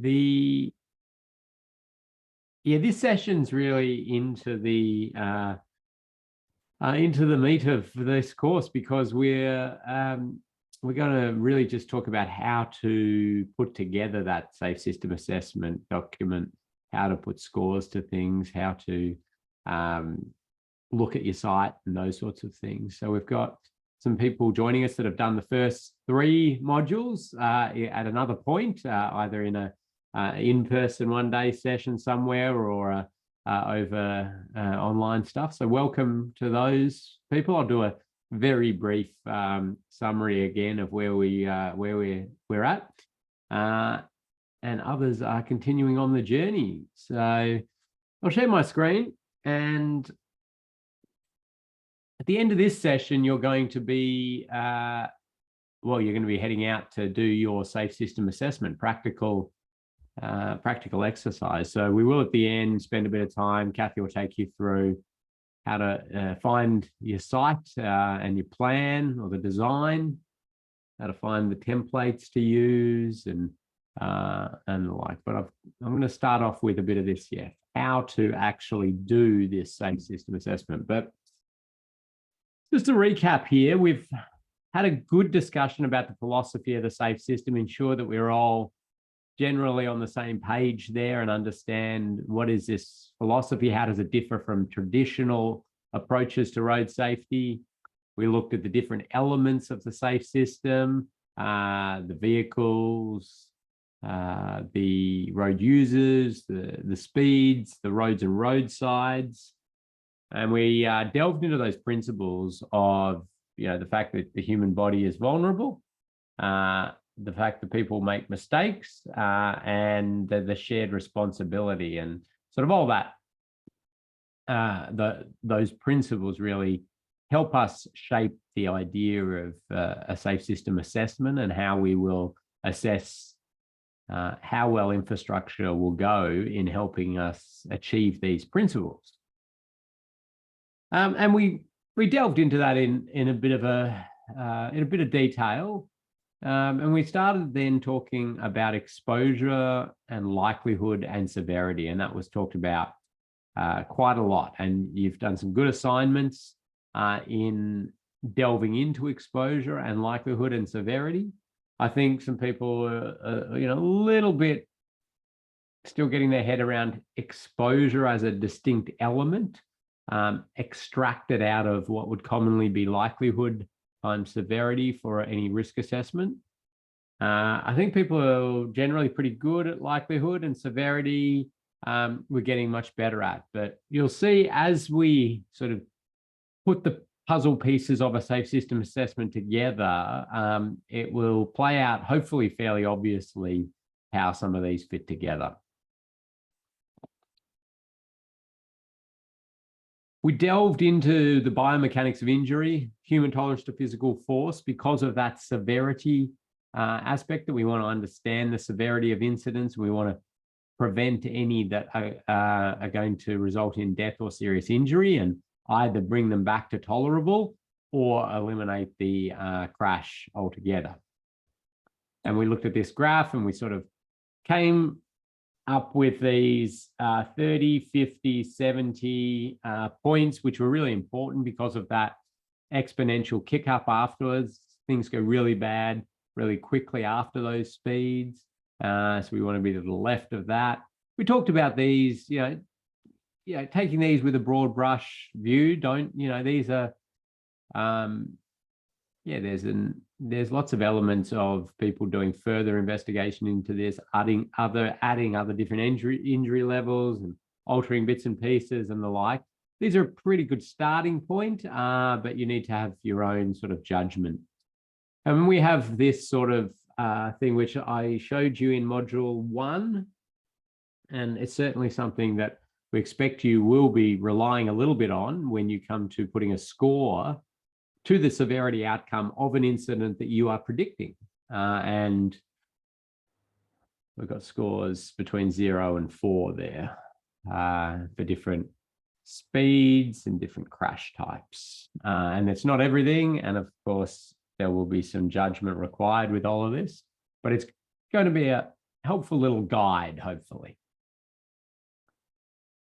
This session's really into the meat of this course, because we're going to really just talk about how to put together that safe system assessment document, how to put scores to things, how to look at your site and those sorts of things. So we've got some people joining us that have done the first 3 modules at another point, either in a in-person one-day session somewhere or over online stuff. So welcome to those people. I'll do a very brief summary again of where we're at, and others are continuing on the journey. So I'll share my screen, and at the end of this session, you're going to be you're going to be heading out to do your safe system assessment, practical exercise. So we will at the end spend a bit of time. Kathy will take you through how to find your site and your plan or the design, how to find the templates to use and the like. But I'm going to start off with a bit of this, how to actually do this safe system assessment. But just to recap here, we've had a good discussion about the philosophy of the safe system, ensure that we're all generally on the same page there and understand what is this philosophy, how does it differ from traditional approaches to road safety. We looked at the different elements of the safe system, the vehicles, the road users, the speeds, the roads and roadsides. And we delved into those principles of, the fact that the human body is vulnerable, the fact that people make mistakes, and the shared responsibility, and sort of all that. Those principles really help us shape the idea of a safe system assessment and how we will assess how well infrastructure will go in helping us achieve these principles. And we delved into that in a bit of detail, and we started then talking about exposure and likelihood and severity, and that was talked about quite a lot. And you've done some good assignments in delving into exposure and likelihood and severity. I think some people are a little bit still getting their head around exposure as a distinct element, extracted out of what would commonly be likelihood times severity for any risk assessment. I think people are generally pretty good at likelihood, and severity we're getting much better at. But you'll see as we sort of put the puzzle pieces of a safe system assessment together, it will play out hopefully fairly obviously how some of these fit together. We delved into the biomechanics of injury, human tolerance to physical force, because of that severity aspect, that we want to understand the severity of incidents. We want to prevent any that are going to result in death or serious injury, and either bring them back to tolerable or eliminate the crash altogether. And we looked at this graph and we sort of came up with these 30, 50, 70 points, which were really important because of that exponential kick up afterwards. Things go really bad really quickly after those speeds. So we want to be to the left of that. We talked about these, taking these with a broad brush view. These are, there's lots of elements of people doing further investigation into this, adding other different injury levels and altering bits and pieces and the like. These are a pretty good starting point, but you need to have your own sort of judgment. And we have this sort of thing which I showed you in module 1, and it's certainly something that we expect you will be relying a little bit on when you come to putting a score to the severity outcome of an incident that you are predicting. And we've got scores between 0 and 4 there for different speeds and different crash types. And it's not everything. And of course, there will be some judgment required with all of this, but it's going to be a helpful little guide, hopefully.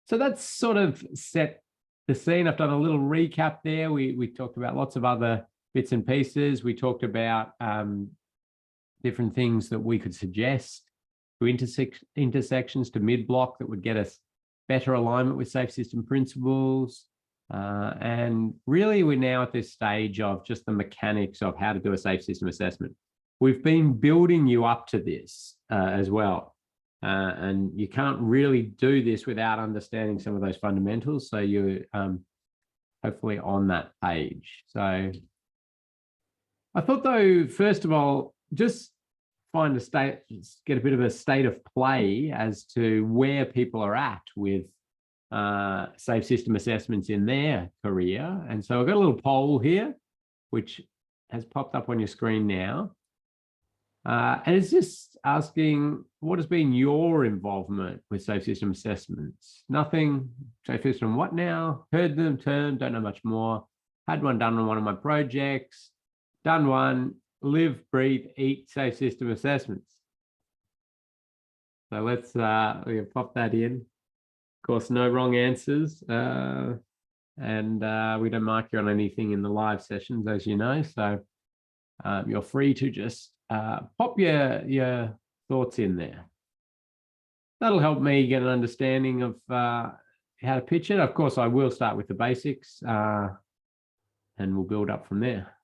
So that's sort of set the scene. I've done a little recap there. We talked about lots of other bits and pieces. We talked about different things that we could suggest to intersections to mid-block that would get us better alignment with safe system principles. And really, we're now at this stage of just the mechanics of how to do a safe system assessment. We've been building you up to this as well. And you can't really do this without understanding some of those fundamentals. So you're hopefully on that page. So I thought, though, first of all, just find get a bit of a state of play as to where people are at with safe system assessments in their career. And so I've got a little poll here, which has popped up on your screen now. And it's just asking, what has been your involvement with safe system assessments? Nothing, safe system, what now? Heard the term, don't know much more. Had one done on one of my projects, done one, live, breathe, eat safe system assessments. So let's pop that in. Of course, no wrong answers. And we don't mark you on anything in the live sessions, as you know. So you're free to just pop your thoughts in there. That'll help me get an understanding of how to pitch it. Of course, I will start with the basics and we'll build up from there.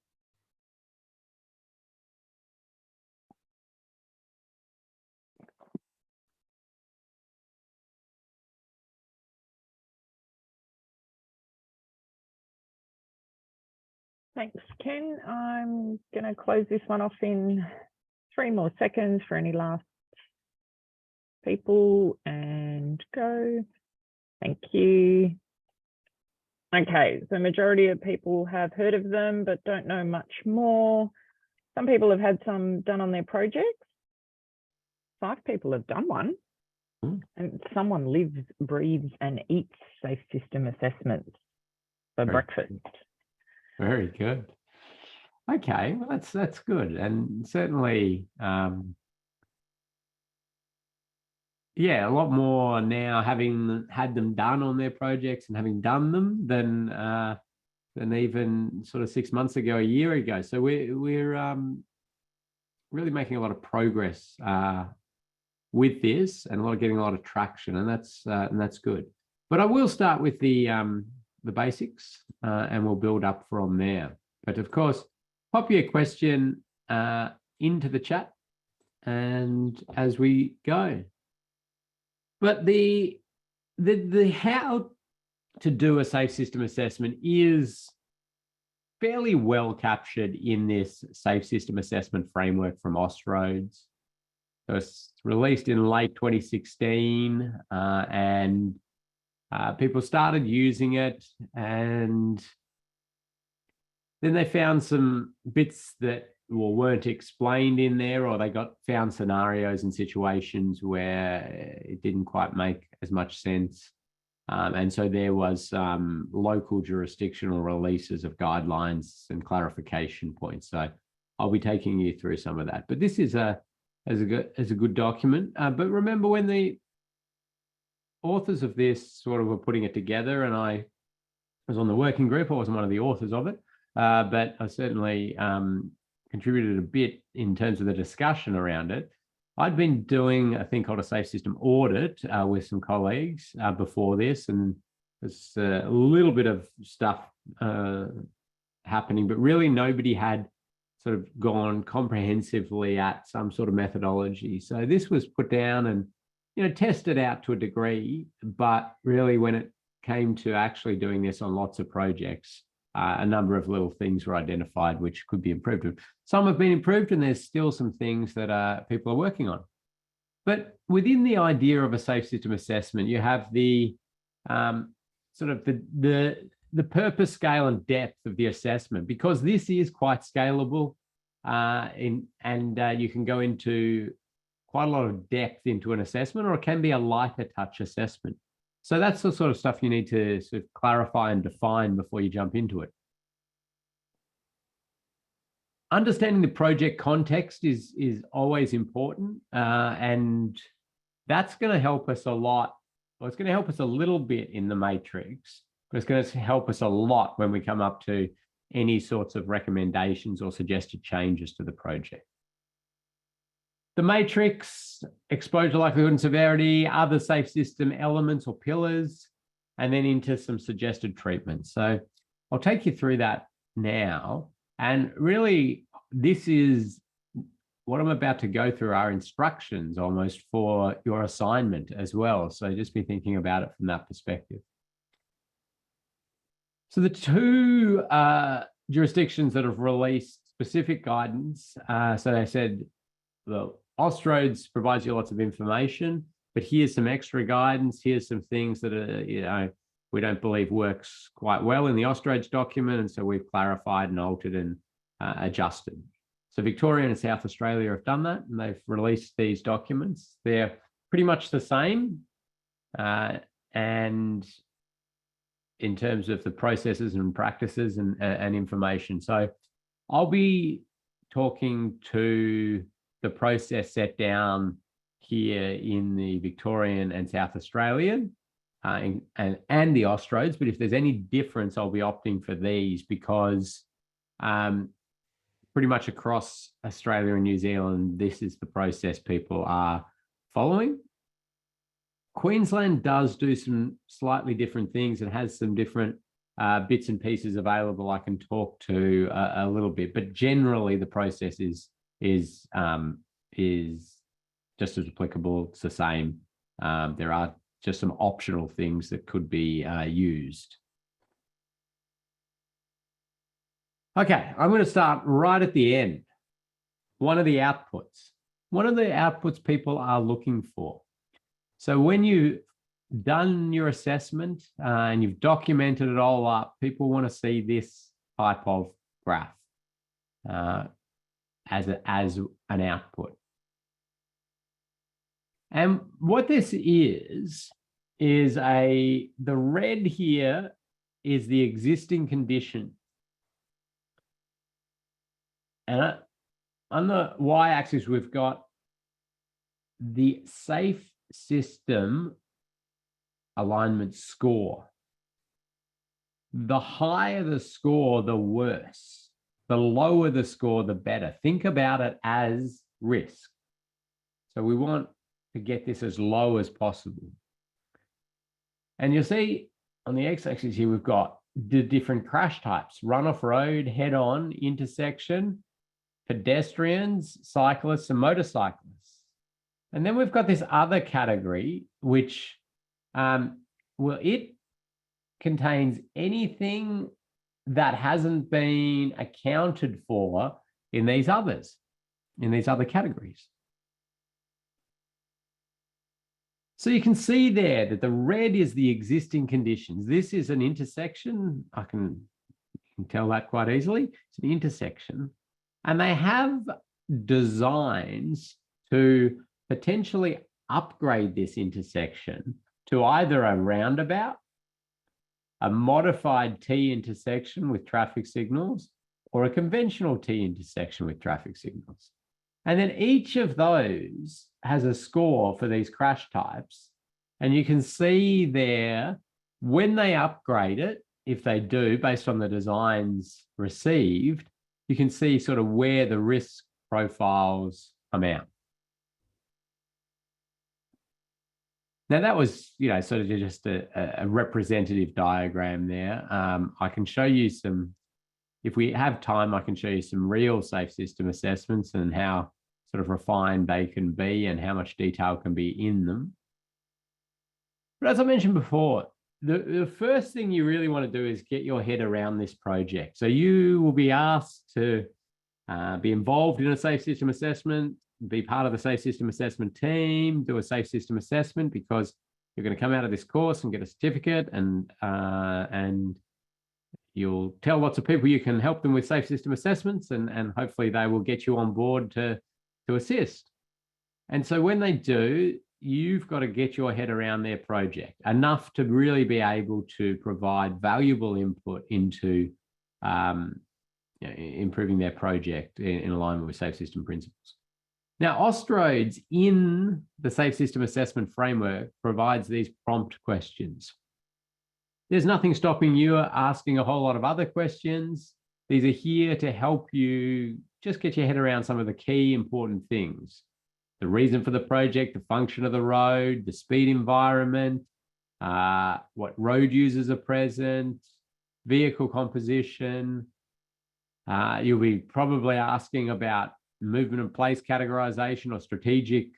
Thanks, Ken. I'm going to close this one off in 3 more seconds for any last people and go. Thank you. Okay, so majority of people have heard of them but don't know much more. Some people have had some done on their projects. 5 people have done one. And someone lives, breathes and eats safe system assessments for breakfast. Very good. Okay, well, that's good. And certainly, yeah, a lot more now having had them done on their projects and having done them than even sort of 6 months ago, a year ago. So we're really making a lot of progress with this and getting a lot of traction, and that's good. But I will start with the basics and we'll build up from there. But of course, pop your question into the chat and as we go. But the how to do a safe system assessment is fairly well captured in this safe system assessment framework from Ostrodes. So it's released in late 2016 and people started using it, and then they found some bits that weren't explained in there, or they found scenarios and situations where it didn't quite make as much sense. And so there was local jurisdictional releases of guidelines and clarification points. So I'll be taking you through some of that. But this is a good document. But remember, when the authors of this sort of were putting it together, and I was on the working group, I wasn't one of the authors of it, but I certainly contributed a bit in terms of the discussion around it. I'd been doing a thing called a safe system audit with some colleagues before this, and there's a little bit of stuff happening, but really nobody had sort of gone comprehensively at some sort of methodology. So this was put down and tested out to a degree, but really when it came to actually doing this on lots of projects, a number of little things were identified which could be improved. Some have been improved, and there's still some things that people are working on. But within the idea of a safe system assessment, you have the sort of the purpose, scale, and depth of the assessment, because this is quite scalable, and you can go into quite a lot of depth into an assessment, or it can be a lighter touch assessment. So that's the sort of stuff you need to sort of clarify and define before you jump into it. understanding the project context is always important, and that's going to help us a lot. Well, it's going to help us a little bit in the matrix, but it's going to help us a lot when we come up to any sorts of recommendations or suggested changes to the project. The matrix, exposure, likelihood, and severity, other safe system elements or pillars, and then into some suggested treatments. So I'll take you through that now. And really, this is what I'm about to go through are instructions almost for your assignment as well. So just be thinking about it from that perspective. So the two jurisdictions that have released specific guidance, so they said, the Austroads provides you lots of information, but here's some extra guidance. Here's some things that are, we don't believe works quite well in the Austroads document. And so we've clarified and altered and adjusted. So Victoria and South Australia have done that, and they've released these documents. They're pretty much the same. And in terms of the processes and practices and information. So I'll be talking to the process set down here in the Victorian and South Australian and the Austroads. But if there's any difference, I'll be opting for these because pretty much across Australia and New Zealand, this is the process people are following. Queensland does do some slightly different things and has some different bits and pieces available I can talk to a little bit, but generally the process is just as applicable. It's the same. There are just some optional things that could be used. Okay, I'm going to start right at the end. One of the outputs people are looking for. So when you've done your assessment and you've documented it all up, people want to see this type of graph as an output. And what this is the red here is the existing condition. And on the y-axis, we've got the safe system alignment score. The higher the score, the worse. The lower the score, the better. Think about it as risk. So we want to get this as low as possible. And you'll see on the x-axis here, we've got the different crash types: run-off road, head-on, intersection, pedestrians, cyclists, and motorcyclists. And then we've got this other category, which it contains anything that hasn't been accounted for in these other categories. So you can see there that the red is the existing conditions. This is an intersection. You can tell that quite easily. It's an intersection. And they have designs to potentially upgrade this intersection to either a roundabout, a modified T intersection with traffic signals, or a conventional T intersection with traffic signals. And then each of those has a score for these crash types. And you can see there, when they upgrade it, if they do, based on the designs received, you can see sort of where the risk profiles come out. Now that was, sort of just a representative diagram there. I can show you some, if we have time, I can show you some real safe system assessments and how sort of refined they can be and how much detail can be in them. But as I mentioned before, the first thing you really want to do is get your head around this project. So you will be asked to be involved in a safe system assessment, be part of the safe system assessment team, do a safe system assessment, because you're going to come out of this course and get a certificate, and you'll tell lots of people you can help them with safe system assessments, and hopefully they will get you on board to assist. And so when they do, you've got to get your head around their project enough to really be able to provide valuable input into improving their project in alignment with safe system principles. Now, Austroads in the Safe System Assessment Framework provides these prompt questions. There's nothing stopping you asking a whole lot of other questions. These are here to help you just get your head around some of the key important things. The reason for the project, the function of the road, the speed environment, what road users are present, vehicle composition. You'll be probably asking about movement and place categorization or strategic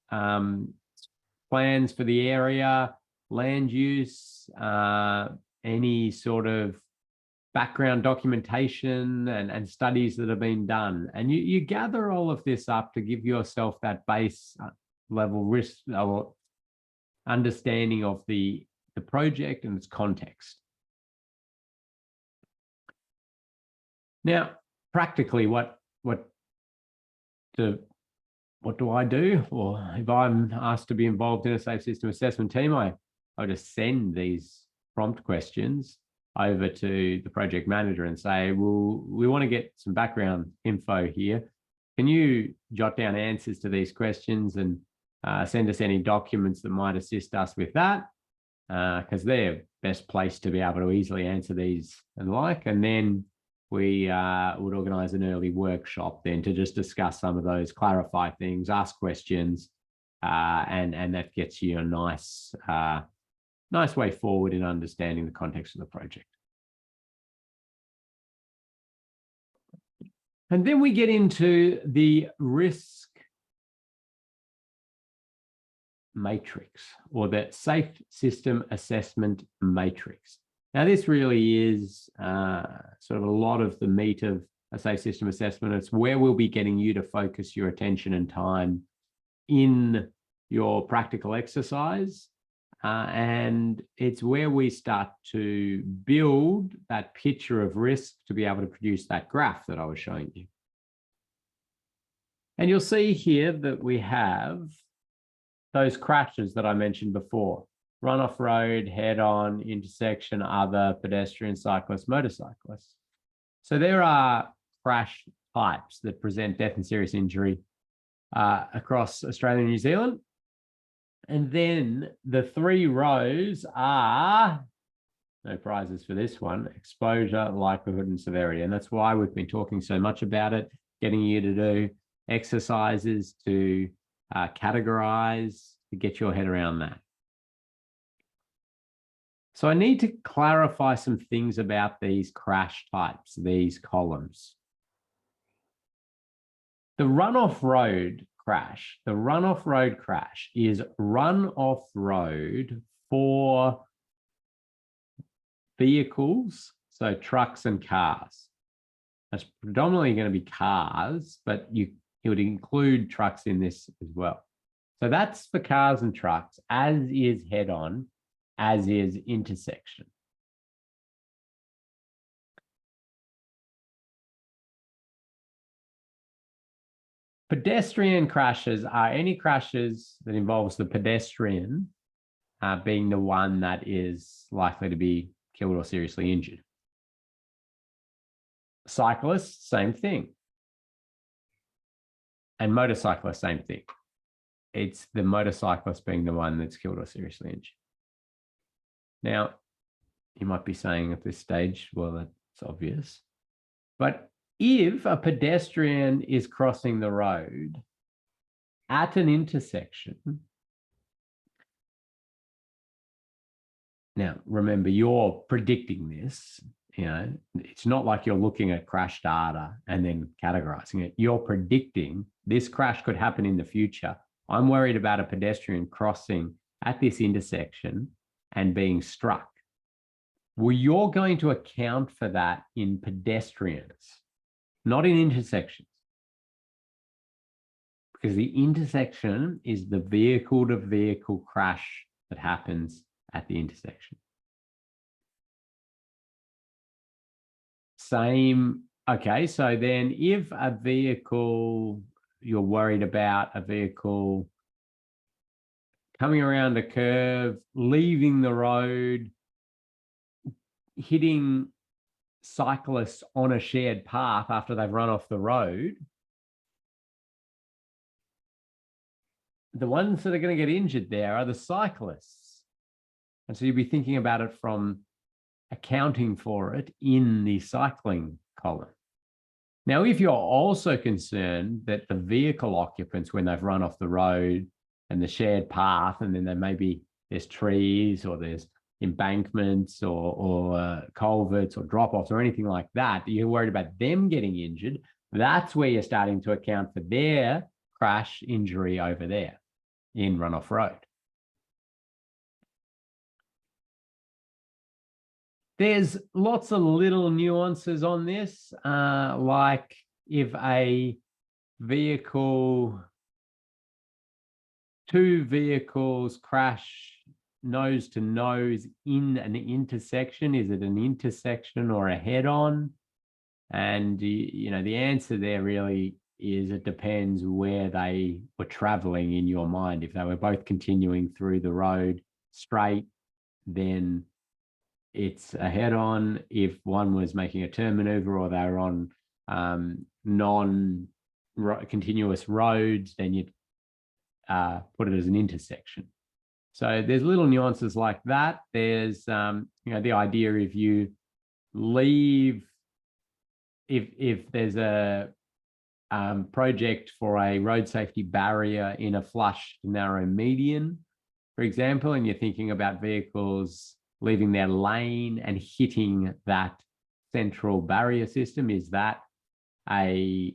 plans for the area, land use, any sort of background documentation and studies that have been done. And you gather all of this up to give yourself that base level risk or understanding of the project and its context. Now, practically, what do I do? Or if I'm asked to be involved in a safe system assessment team, I just send these prompt questions over to the project manager and say, well, we want to get some background info here. Can you jot down answers to these questions and send us any documents that might assist us with that? Because they're best placed to be able to easily answer these and like. And then we would organize an early workshop then to just discuss some of those, clarify things, ask questions, and that gets you a nice way forward in understanding the context of the project. And then we get into the risk matrix, or the safe system assessment matrix. Now, this really is sort of a lot of the meat of a safe system assessment. It's where we'll be getting you to focus your attention and time in your practical exercise. And it's where we start to build that picture of risk to be able to produce that graph that I was showing you. And you'll see here that we have those crashes that I mentioned before: run-off road, head-on, intersection, other, pedestrian, cyclist, motorcyclist. So there are crash types that present death and serious injury across Australia and New Zealand. And then the three rows are, no prizes for this one, exposure, likelihood, and severity. And that's why we've been talking so much about it, getting you to do exercises to categorize, to get your head around that. So I need to clarify some things about these crash types, these columns. The run-off road crash, is run-off road for vehicles, so trucks and cars. That's predominantly going to be cars, but it would include trucks in this as well. So that's for cars and trucks, as is head-on, as is intersection. Pedestrian crashes are any crashes that involves the pedestrian being the one that is likely to be killed or seriously injured. Cyclists, same thing. And motorcyclists, same thing. It's the motorcyclist being the one that's killed or seriously injured. Now, you might be saying at this stage, well, that's obvious. But if a pedestrian is crossing the road at an intersection, now remember, you're predicting this. You know, it's not like you're looking at crash data and then categorizing it. You're predicting this crash could happen in the future. I'm worried about a pedestrian crossing at this intersection and being struck. Well, you're going to account for that in pedestrians, not in intersections. Because the intersection is the vehicle-to-vehicle crash that happens at the intersection. Same, okay, so then if a vehicle, you're worried about a vehicle coming around a curve, leaving the road, hitting cyclists on a shared path after they've run off the road, the ones that are going to get injured there are the cyclists. And so you'd be thinking about it from accounting for it in the cycling column. Now, if you're also concerned that the vehicle occupants, when they've run off the road and the shared path, and then there's trees or there's embankments or culverts or drop-offs or anything like that, you're worried about them getting injured, that's where you're starting to account for their crash injury over there in runoff road. There's lots of little nuances on this, like if two vehicles crash nose to nose in an intersection, is it an intersection or a head-on? And the answer there really is it depends where they were traveling in your mind. If they were both continuing through the road straight, then it's a head-on. If one was making a turn maneuver or they were on non-continuous roads, then you'd put it as an intersection. So there's little nuances like that. There's the idea if you leave, if there's a project for a road safety barrier in a flush narrow median, for example, and you're thinking about vehicles leaving their lane and hitting that central barrier system, is that a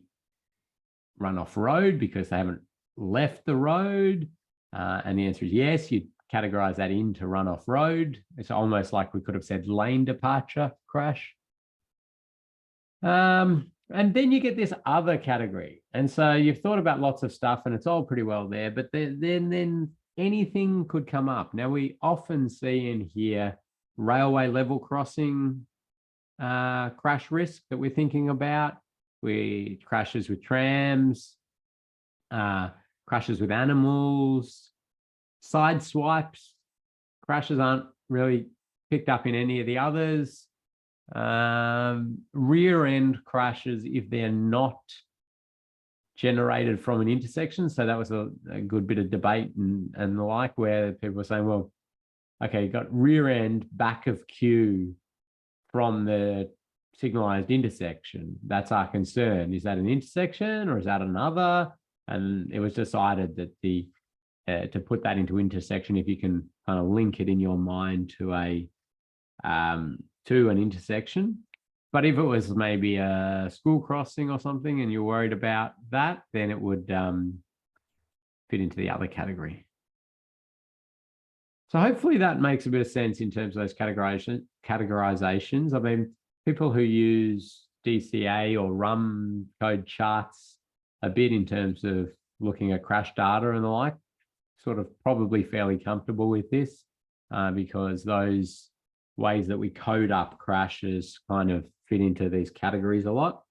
runoff road because they haven't left the road? And the answer is yes, you'd categorize that into runoff road. It's almost like we could have said lane departure crash. And then you get this other category. And so you've thought about lots of stuff and it's all pretty well there, but then anything could come up. Now, we often see in here railway level crossing crash risk that we're thinking about. Crashes with trams, crashes with animals, side swipes. Crashes aren't really picked up in any of the others. Rear end crashes if they're not generated from an intersection. So that was a good bit of debate and the like, where people were saying, well, okay, you got rear end back of queue from the signalized intersection. That's our concern. Is that an intersection or is that another? And it was decided that to put that into intersection, if you can kind of link it in your mind to an intersection. But if it was maybe a school crossing or something and you're worried about that, then it would fit into the other category. So hopefully that makes a bit of sense in terms of those categorizations. I mean, people who use DCA or RUM code charts a bit in terms of looking at crash data and the like, sort of probably fairly comfortable with this because those ways that we code up crashes kind of fit into these categories a lot.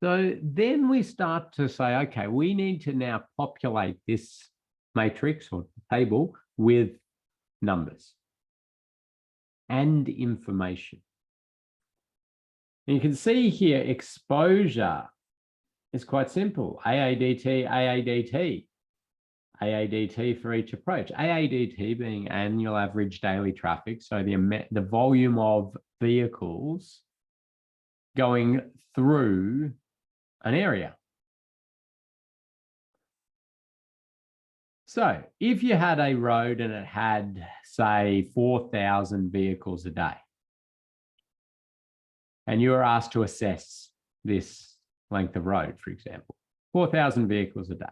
So then we start to say, okay, we need to now populate this matrix or table with numbers and information. And you can see here exposure is quite simple. AADT, AADT. AADT for each approach. AADT being annual average daily traffic, so the volume of vehicles going through an area. So if you had a road and it had, say, 4,000 vehicles a day, and you were asked to assess this length of road, for example, 4,000 vehicles a day.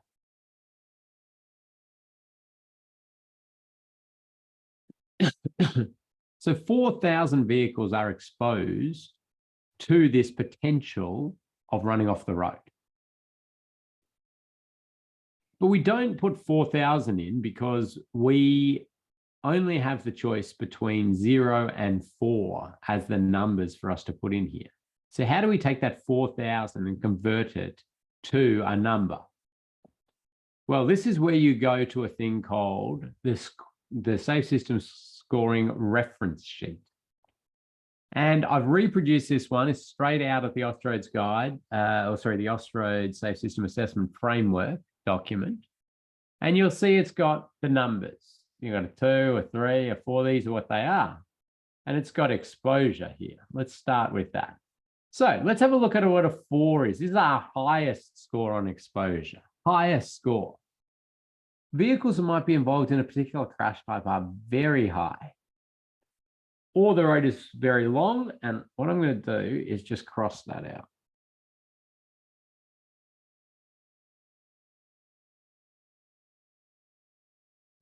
So 4,000 vehicles are exposed to this potential of running off the road. But we don't put 4,000 in because we only have the choice between 0 and 4 as the numbers for us to put in here. So how do we take that 4,000 and convert it to a number? Well, this is where you go to a thing called the Safe Systems scoring reference sheet. And I've reproduced this one. It's straight out of the Austroads guide, the Austroads Safe System Assessment Framework document. And you'll see it's got the numbers. You've got a 2, a 3, a 4. These are what they are. And it's got exposure here. Let's start with that. So let's have a look at what a 4 is. This is our highest score on exposure. Highest score. Vehicles that might be involved in a particular crash type are very high. Or the road is very long, and what I'm going to do is just cross that out.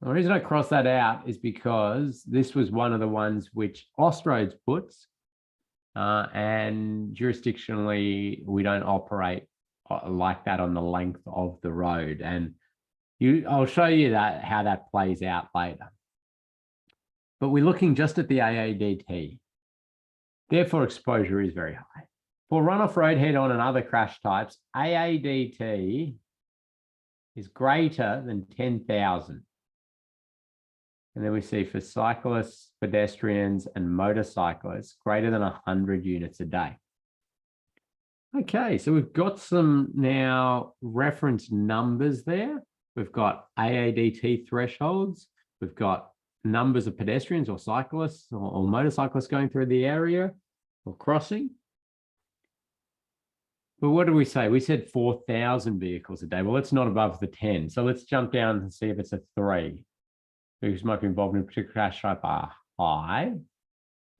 The reason I cross that out is because this was one of the ones which Austroads puts, and jurisdictionally, we don't operate like that on the length of the road. And I'll show you how that plays out later. But we're looking just at the AADT. Therefore, exposure is very high. For runoff, road head-on, and other crash types, AADT is greater than 10,000. And then we see for cyclists, pedestrians, and motorcyclists, greater than 100 units a day. Okay, so we've got some now reference numbers there. We've got AADT thresholds. We've got numbers of pedestrians or cyclists or motorcyclists going through the area or crossing. But what did we say? We said 4,000 vehicles a day. Well, it's not above the 10. So let's jump down and see if it's a 3. Vehicles might be involved in a particular crash type are high.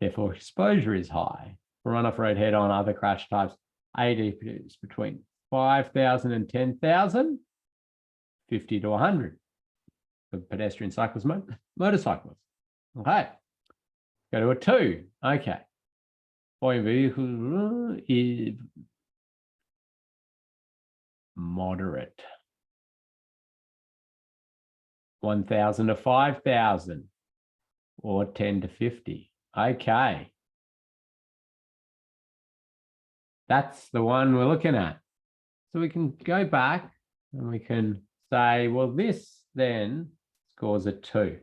Therefore, exposure is high. For runoff, road head-on, other crash types, AADT is between 5,000 and 10,000, 50 to 100. For pedestrian, cyclists, motorcyclists. Okay. Go to a 2. Okay. Volume vehicle is moderate. 1,000 to 5,000 or 10 to 50. Okay. That's the one we're looking at. So we can go back and we can say, well, this then scores a 2.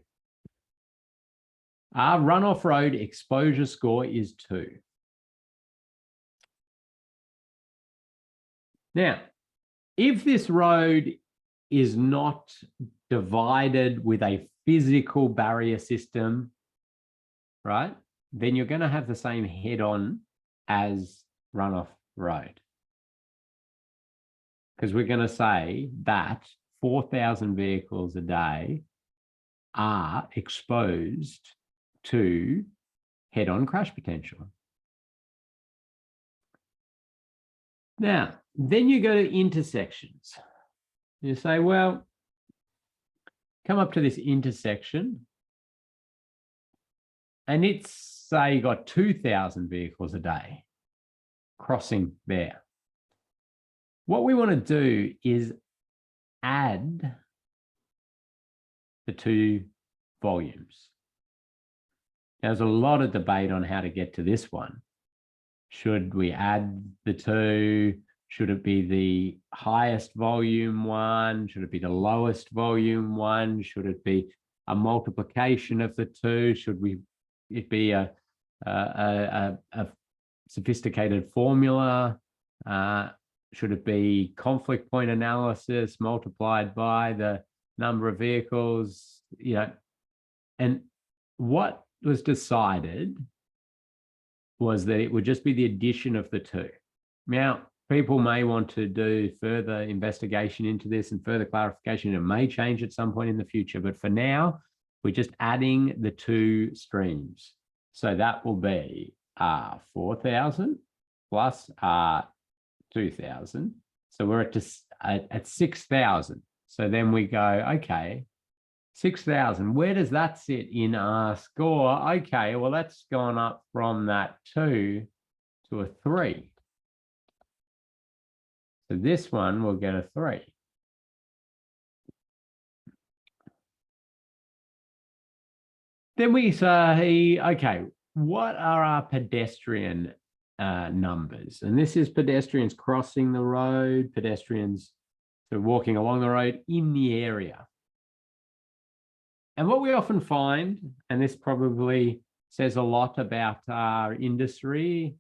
Our runoff road exposure score is 2. Now, if this road is not divided with a physical barrier system, right, then you're going to have the same head-on as runoff road. Because we're going to say that 4,000 vehicles a day are exposed to head-on crash potential. Now, then you go to intersections. You say, well, come up to this intersection, and it's, say, you got 2,000 vehicles a day crossing there. What we want to do is add the 2 volumes. There's a lot of debate on how to get to this one. Should we add the 2? Should it be the highest volume one? Should it be the lowest volume one? Should it be a multiplication of the 2? Should it be a sophisticated formula? Should it be conflict point analysis multiplied by the number of vehicles? You know, and what was decided was that it would just be the addition of the 2. Now, people may want to do further investigation into this and further clarification. It may change at some point in the future, but for now, we're just adding the 2 streams. So that will be 4,000 plus 2,000. So we're at 6,000. So then we go, okay, 6,000. Where does that sit in our score? Okay, well, that's gone up from that 2 to a 3. So this one will get a 3. Then we say, okay, what are our pedestrian numbers? And this is pedestrians crossing the road, pedestrians so walking along the road in the area. And what we often find, and this probably says a lot about our industry,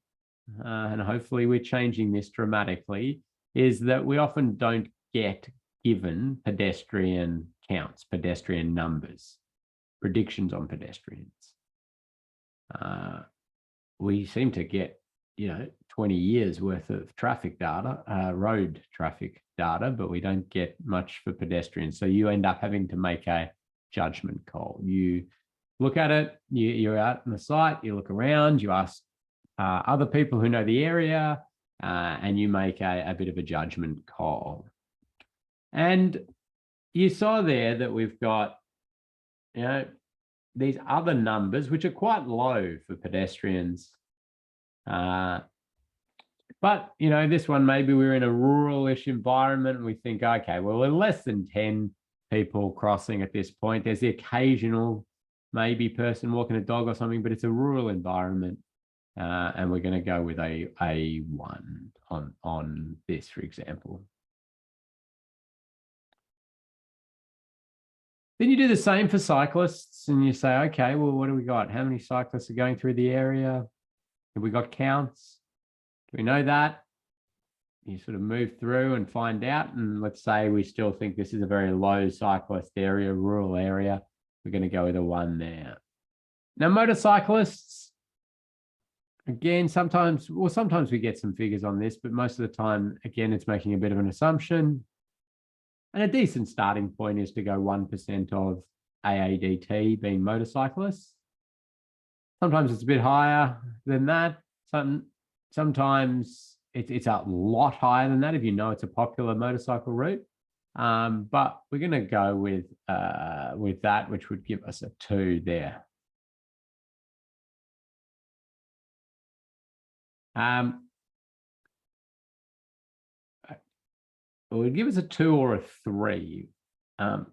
and hopefully we're changing this dramatically, is that we often don't get given pedestrian counts, pedestrian numbers, predictions on pedestrians. We seem to get, 20 years worth of traffic data, road traffic data, but we don't get much for pedestrians. So you end up having to make a judgment call. You look at it, you're out on the site, you look around, you ask other people who know the area, and you make a bit of a judgment call. And you saw there that we've got, these other numbers, which are quite low for pedestrians. But, this one, maybe we're in a rural-ish environment and we think, okay, well, we're less than 10 people crossing at this point. There's the occasional maybe person walking a dog or something, but it's a rural environment. And we're going to go with a 1 on this, for example. Then you do the same for cyclists and you say, okay, well, what do we got? How many cyclists are going through the area? Have we got counts? Do we know that? You sort of move through and find out. And let's say we still think this is a very low cyclist area, rural area. We're going to go with a 1 there. Now, motorcyclists, again, sometimes we get some figures on this, but most of the time, again, it's making a bit of an assumption. And a decent starting point is to go 1% of AADT being motorcyclists. Sometimes it's a bit higher than that. Sometimes it's a lot higher than that if you know it's a popular motorcycle route. But we're going to go with that, which would give us a 2 there. It would give us a 2 or a 3. I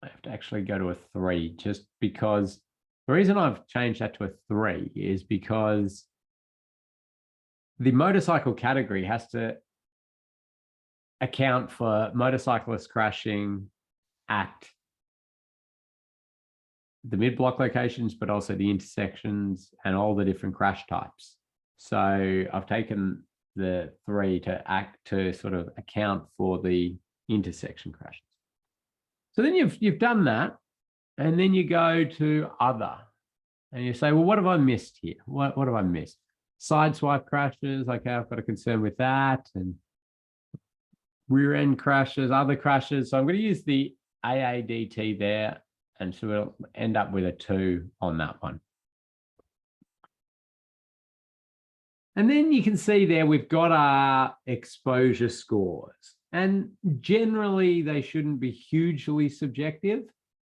have to actually go to a 3 just because the reason I've changed that to a 3 is because the motorcycle category has to account for motorcyclists crashing at the mid-block locations, but also the intersections and all the different crash types. So I've taken the 3 to sort of account for the intersection crashes. So then you've done that, and then you go to other, and you say, well, what have I missed here? What have I missed? Sideswipe crashes, okay, I've got a concern with that, and rear end crashes, other crashes. So I'm going to use the AADT there, and so we'll end up with a 2 on that one. And then you can see there we've got our exposure scores. And generally, they shouldn't be hugely subjective.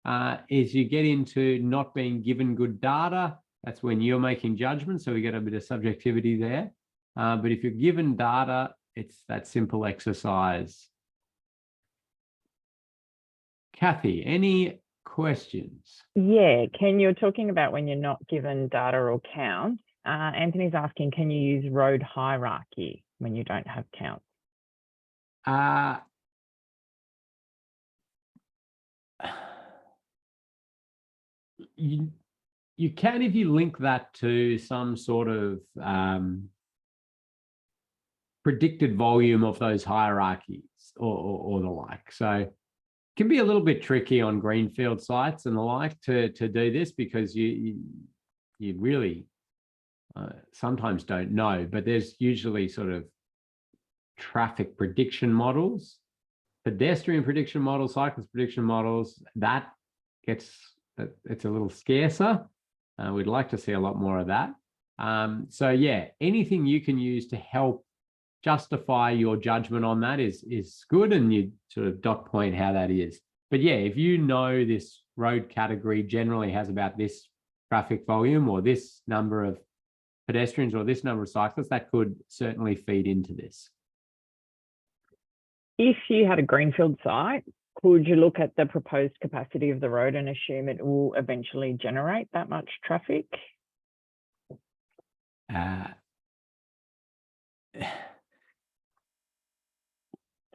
As you get into not being given good data, that's when you're making judgments. So we get a bit of subjectivity there. But if you're given data, it's that simple exercise. Kathy, any questions? Yeah, Ken, you're talking about when you're not given data or counts. Anthony's asking, can you use road hierarchy when you don't have counts? You can if you link that to some sort of predicted volume of those hierarchies or the like. So it can be a little bit tricky on greenfield sites and the like to do this because you really sometimes don't know, but there's usually sort of traffic prediction models, pedestrian prediction models, cyclist prediction models. That it's a little scarcer. We'd like to see a lot more of that. So yeah, anything you can use to help justify your judgment on that is good, and you sort of dot point how that is. But yeah, if you know this road category generally has about this traffic volume or this number of pedestrians or this number of cyclists, that could certainly feed into this. If you had a greenfield site, could you look at the proposed capacity of the road and assume it will eventually generate that much traffic?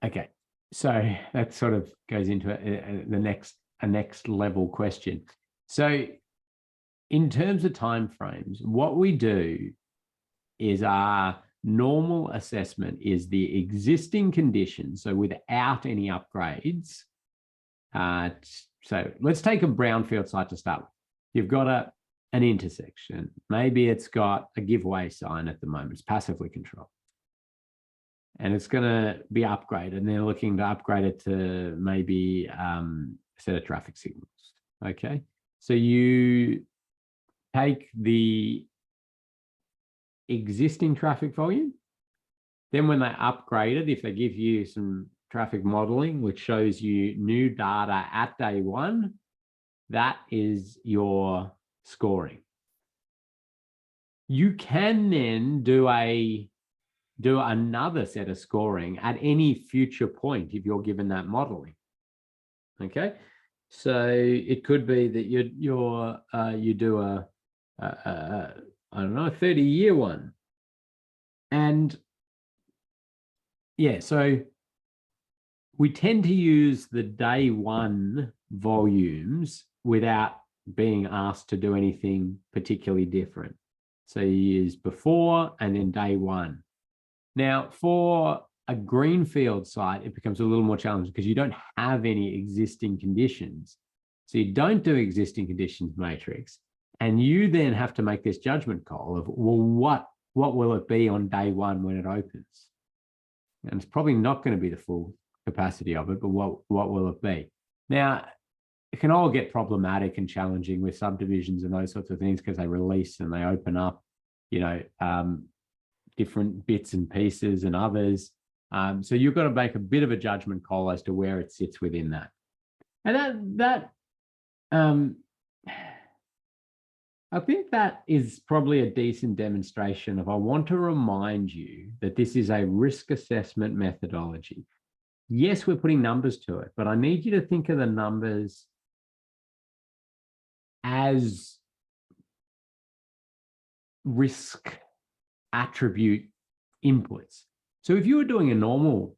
Okay, so that sort of goes into the next a next level question. So in terms of timeframes, what we do is our normal assessment is the existing conditions, so without any upgrades. So let's take a brownfield site to start with. You've got an intersection. Maybe it's got a giveaway sign at the moment. It's passively controlled. And it's going to be upgraded. And they're looking to upgrade it to maybe a set of traffic signals. Okay. So you take the existing traffic volume. Then when they upgrade it, if they give you some traffic modeling, which shows you new data at day one, that is your scoring. You can then do another set of scoring at any future point if you're given that modeling. Okay, so it could be that you do a I don't know, a 30-year one, and yeah, so we tend to use the day one volumes without being asked to do anything particularly different. So you use before and then day one. Now, for a greenfield site, it becomes a little more challenging because you don't have any existing conditions. So you don't do existing conditions matrix, and you then have to make this judgment call of, well, what will it be on day one when it opens? And it's probably not going to be the full capacity of it, but what will it be? Now, it can all get problematic and challenging with subdivisions and those sorts of things because they release and they open up, different bits and pieces and others. So you've got to make a bit of a judgment call as to where it sits within that. And I think that is probably a decent demonstration of, I want to remind you that this is a risk assessment methodology. Yes, we're putting numbers to it, but I need you to think of the numbers as risk attribute inputs. So if you were doing a normal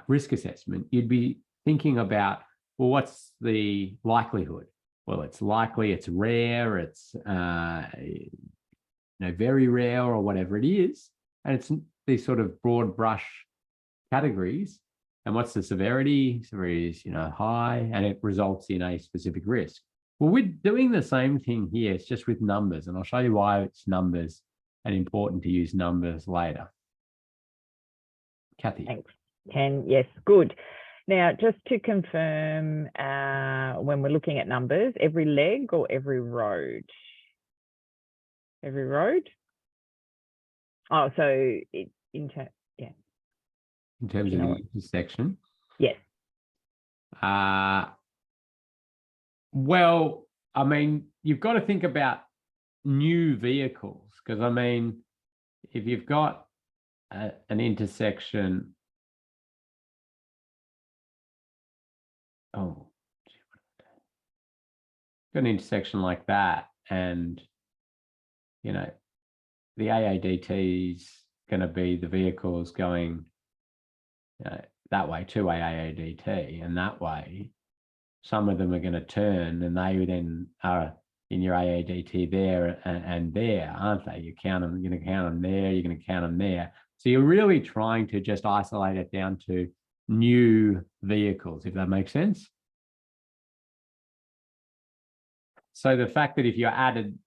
risk assessment, you'd be thinking about, well, what's the likelihood? Well, it's likely, it's rare, it's very rare or whatever it is. And it's these sort of broad brush categories. And what's the severity? Severity is, high, and it results in a specific risk. Well, we're doing the same thing here. It's just with numbers, and I'll show you why it's numbers and important to use numbers later. Kathy. Thanks, Ken. Yes, good. Now, just to confirm, when we're looking at numbers, every leg or every road? Every road? Oh, so in terms of the intersection? Yes. Well, I mean, you've got to think about new vehicles, because I mean, if you've got an intersection, got an intersection like that, and the AADT is going to be the vehicles going that way to AADT, and that way some of them are going to turn, and they then are in your AADT there and there, aren't they? You count them, you're going to count them there, you're going to count them there. So you're really trying to just isolate it down to new vehicles, if that makes sense. So the fact that if you added,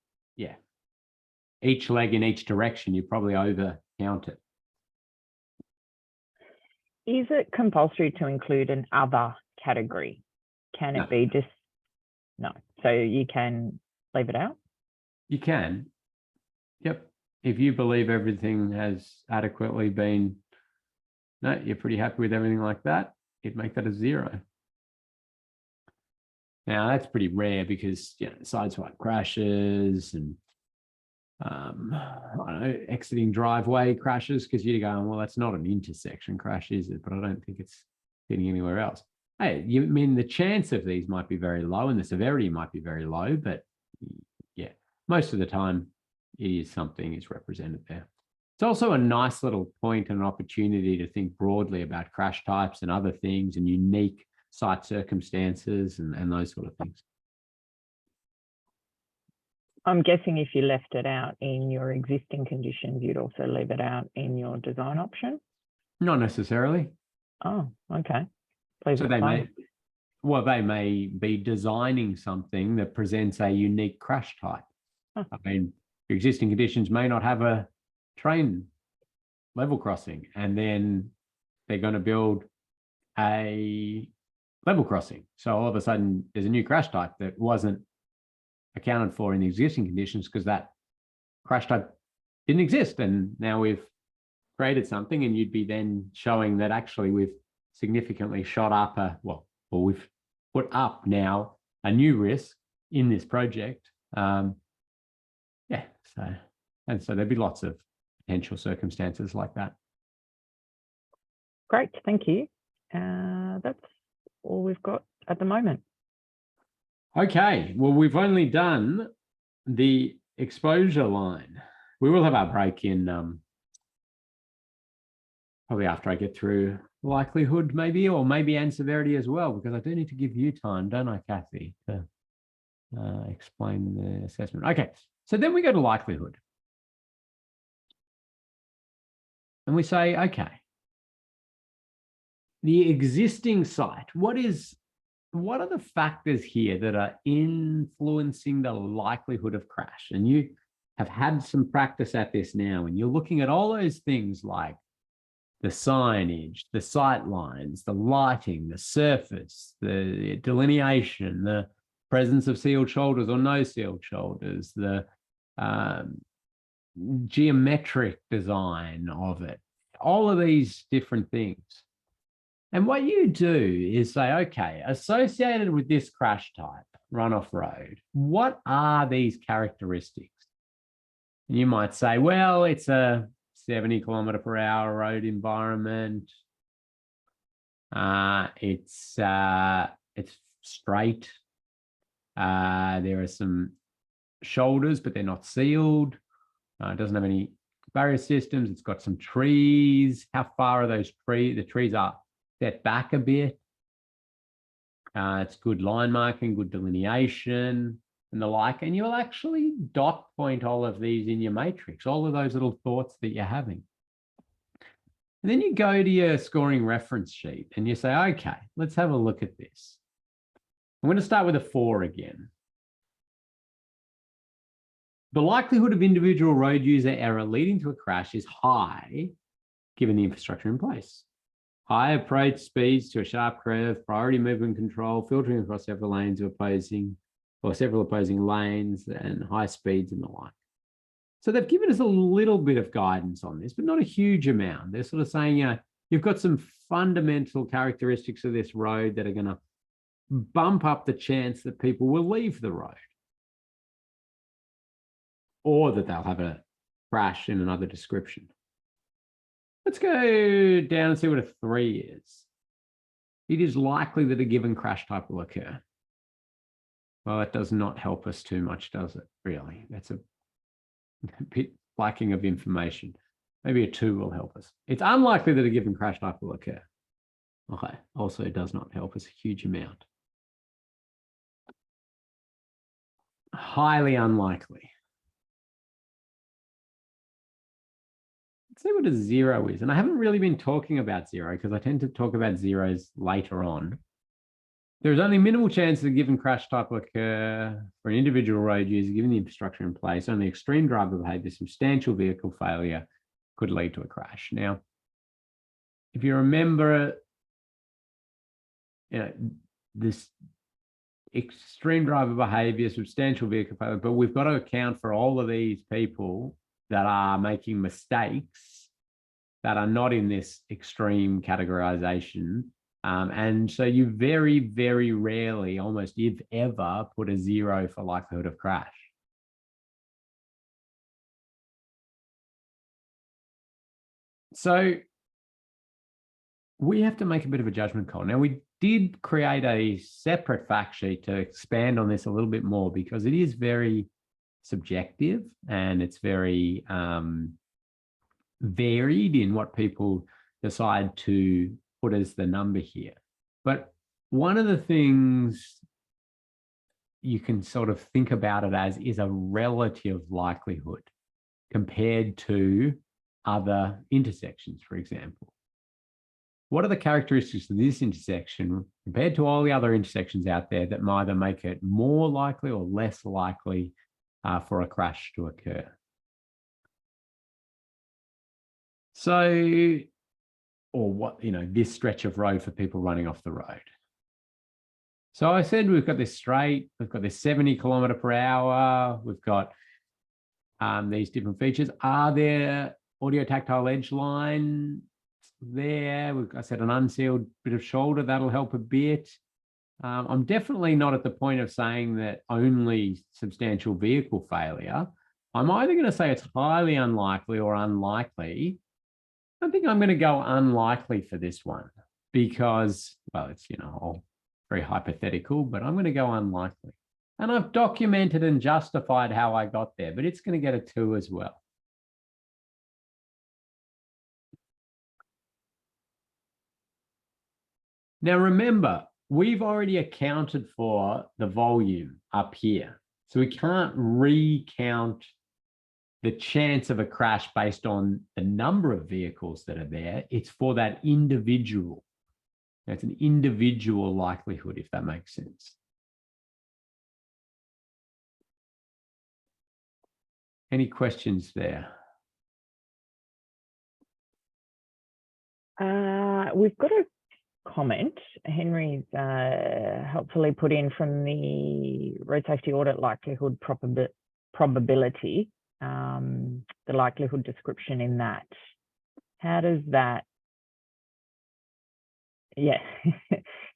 each leg in each direction, you probably over count it. Is it compulsory to include an other category? Can it be just, no? So you can leave it out? You can. Yep. If you believe everything has adequately been, you're pretty happy with everything like that, you'd make that a 0. Now that's pretty rare because sideswipe crashes and I don't know, exiting driveway crashes, because you're going, well, that's not an intersection crash, is it? But I don't think it's getting anywhere else. Hey, I mean, the chance of these might be very low and the severity might be very low, but most of the time something is represented there. It's also a nice little point and an opportunity to think broadly about crash types and other things and unique site circumstances and those sort of things. I'm guessing if you left it out in your existing conditions, you'd also leave it out in your design option? Not necessarily. Oh, okay. Please So explain. they may be designing something that presents a unique crash type. Huh. I mean, your existing conditions may not have a train level crossing, and then they're going to build a level crossing. So all of a sudden, there's a new crash type that wasn't accounted for in the existing conditions because that crash type didn't exist. And now we've created something, and you'd be then showing that actually we've significantly shot up or we've put up now a new risk in this project. So there'd be lots of potential circumstances like that. Great, thank you. That's all we've got at the moment. Okay, well, we've only done the exposure line. We will have our break in probably after I get through likelihood maybe, or maybe and severity as well, because I do need to give you time, don't I, Kathy, to explain the assessment. Okay, so then we go to likelihood. And we say, okay, the existing site, what are the factors here that are influencing the likelihood of crash? And you have had some practice at this now, and you're looking at all those things like the signage, the sight lines, the lighting, the surface, the delineation, the presence of sealed shoulders or no sealed shoulders, the geometric design of it, all of these different things. And what you do is say, okay, associated with this crash type, runoff road, what are these characteristics? And you might say, well, it's a 70 km/h road environment. It's straight. There are some shoulders, but they're not sealed. It doesn't have any barrier systems. It's got some trees. How far are those trees? The trees are set back a bit. It's good line marking, good delineation, and the like. And you'll actually dot point all of these in your matrix, all of those little thoughts that you're having. And then you go to your scoring reference sheet and you say, okay, let's have a look at this. I'm going to start with a 4 again. The likelihood of individual road user error leading to a crash is high, given the infrastructure in place. High approach speeds to a sharp curve, priority movement control, filtering across several lanes of opposing, or several opposing lanes, and high speeds and the like. So they've given us a little bit of guidance on this, but not a huge amount. They're sort of saying, you know, you've got some fundamental characteristics of this road that are going to bump up the chance that people will leave the road, or that they'll have a crash in another description. Let's go down and see what a 3 is. It is likely that a given crash type will occur. Well, that does not help us too much, does it? Really, that's a bit lacking of information. Maybe a 2 will help us. It's unlikely that a given crash type will occur. Okay, also it does not help us a huge amount. Highly unlikely. Let's see what a 0 is. And I haven't really been talking about 0 because I tend to talk about zeros later on. There is only minimal chance that a given crash type will occur for an individual road user given the infrastructure in place. Only extreme driver behavior, substantial vehicle failure could lead to a crash. Now, if you remember, you know, this extreme driver behavior, substantial vehicle failure, but we've got to account for all of these people that are making mistakes that are not in this extreme categorization. And so you very, very rarely, almost if ever, put a 0 for likelihood of crash. So we have to make a bit of a judgment call. Now, we did create a separate fact sheet to expand on this a little bit more because it is very subjective and it's very varied in what people decide to put as the number here. But one of the things you can sort of think about it as is a relative likelihood compared to other intersections, for example. What are the characteristics of this intersection compared to all the other intersections out there that either make it more likely or less likely for a crash to occur? So, or what, this stretch of road for people running off the road. So I said we've got this straight, we've got this 70 km/h, we've got these different features. Are there audio tactile edge line there? I said an unsealed bit of shoulder, that'll help a bit. I'm definitely not at the point of saying that only substantial vehicle failure. I'm either going to say it's highly unlikely or unlikely. I think I'm going to go unlikely for this one because, well, it's, all very hypothetical, but I'm going to go unlikely. And I've documented and justified how I got there, but it's going to get a 2 as well. Now, remember, we've already accounted for the volume up here. So we can't recount the chance of a crash based on the number of vehicles that are there. It's for that individual. It's an individual likelihood, if that makes sense. Any questions there? We've got a comment Henry's helpfully put in from the road safety audit likelihood probability, the likelihood description in that. How does that, yeah,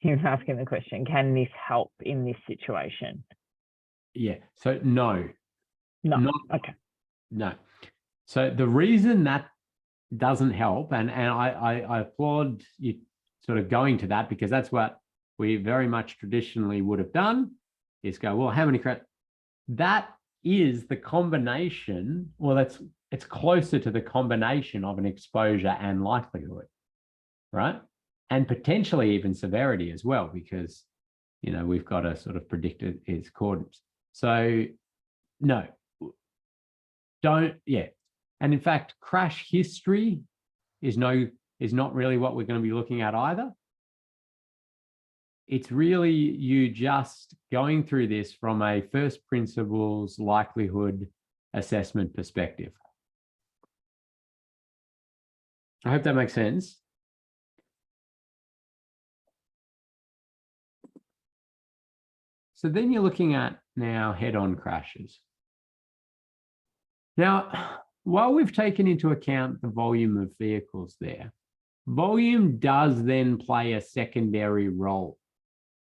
he was asking the question, can this help in this situation? Yeah, so no. No, okay. No. So the reason that doesn't help, and I applaud you sort of going to that, because that's what we very much traditionally would have done, is go, well, how many crashes? That is the combination, well, it's closer to the combination of an exposure and likelihood, right? And potentially even severity as well, because, we've got to sort of predict its accordance. So no, don't, yeah. And in fact, crash history is not really what we're going to be looking at either. It's really you just going through this from a first principles likelihood assessment perspective. I hope that makes sense. So then you're looking at now head-on crashes. Now, while we've taken into account the volume of vehicles there, volume does then play a secondary role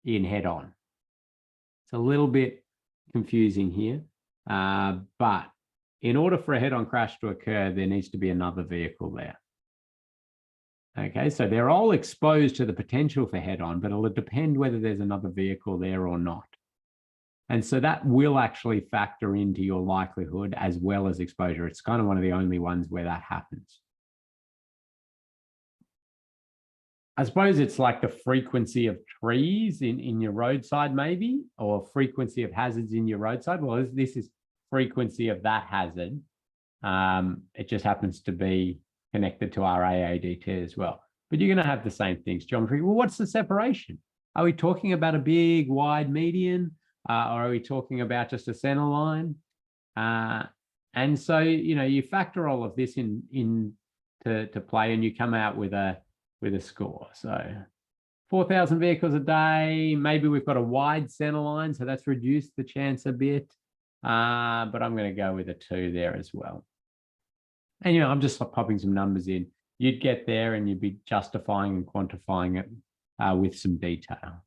in head-on. It's a little bit confusing here, but in order for a head-on crash to occur, there needs to be another vehicle there. Okay, so they're all exposed to the potential for head-on, but it'll depend whether there's another vehicle there or not. And so that will actually factor into your likelihood as well as exposure. It's kind of one of the only ones where that happens. I suppose it's like the frequency of trees in your roadside maybe, or frequency of hazards in your roadside. Well, this is frequency of that hazard. It just happens to be connected to our AADT as well. But you're going to have the same things. Geometry. Well, what's the separation? Are we talking about a big, wide median? Or are we talking about just a center line? And so, you factor all of this in to play, and you come out with a score. So 4,000 vehicles a day, maybe we've got a wide center line, so that's reduced the chance a bit. But I'm going to go with a 2 there as well. And, I'm just popping some numbers in. You'd get there and you'd be justifying and quantifying it with some detail.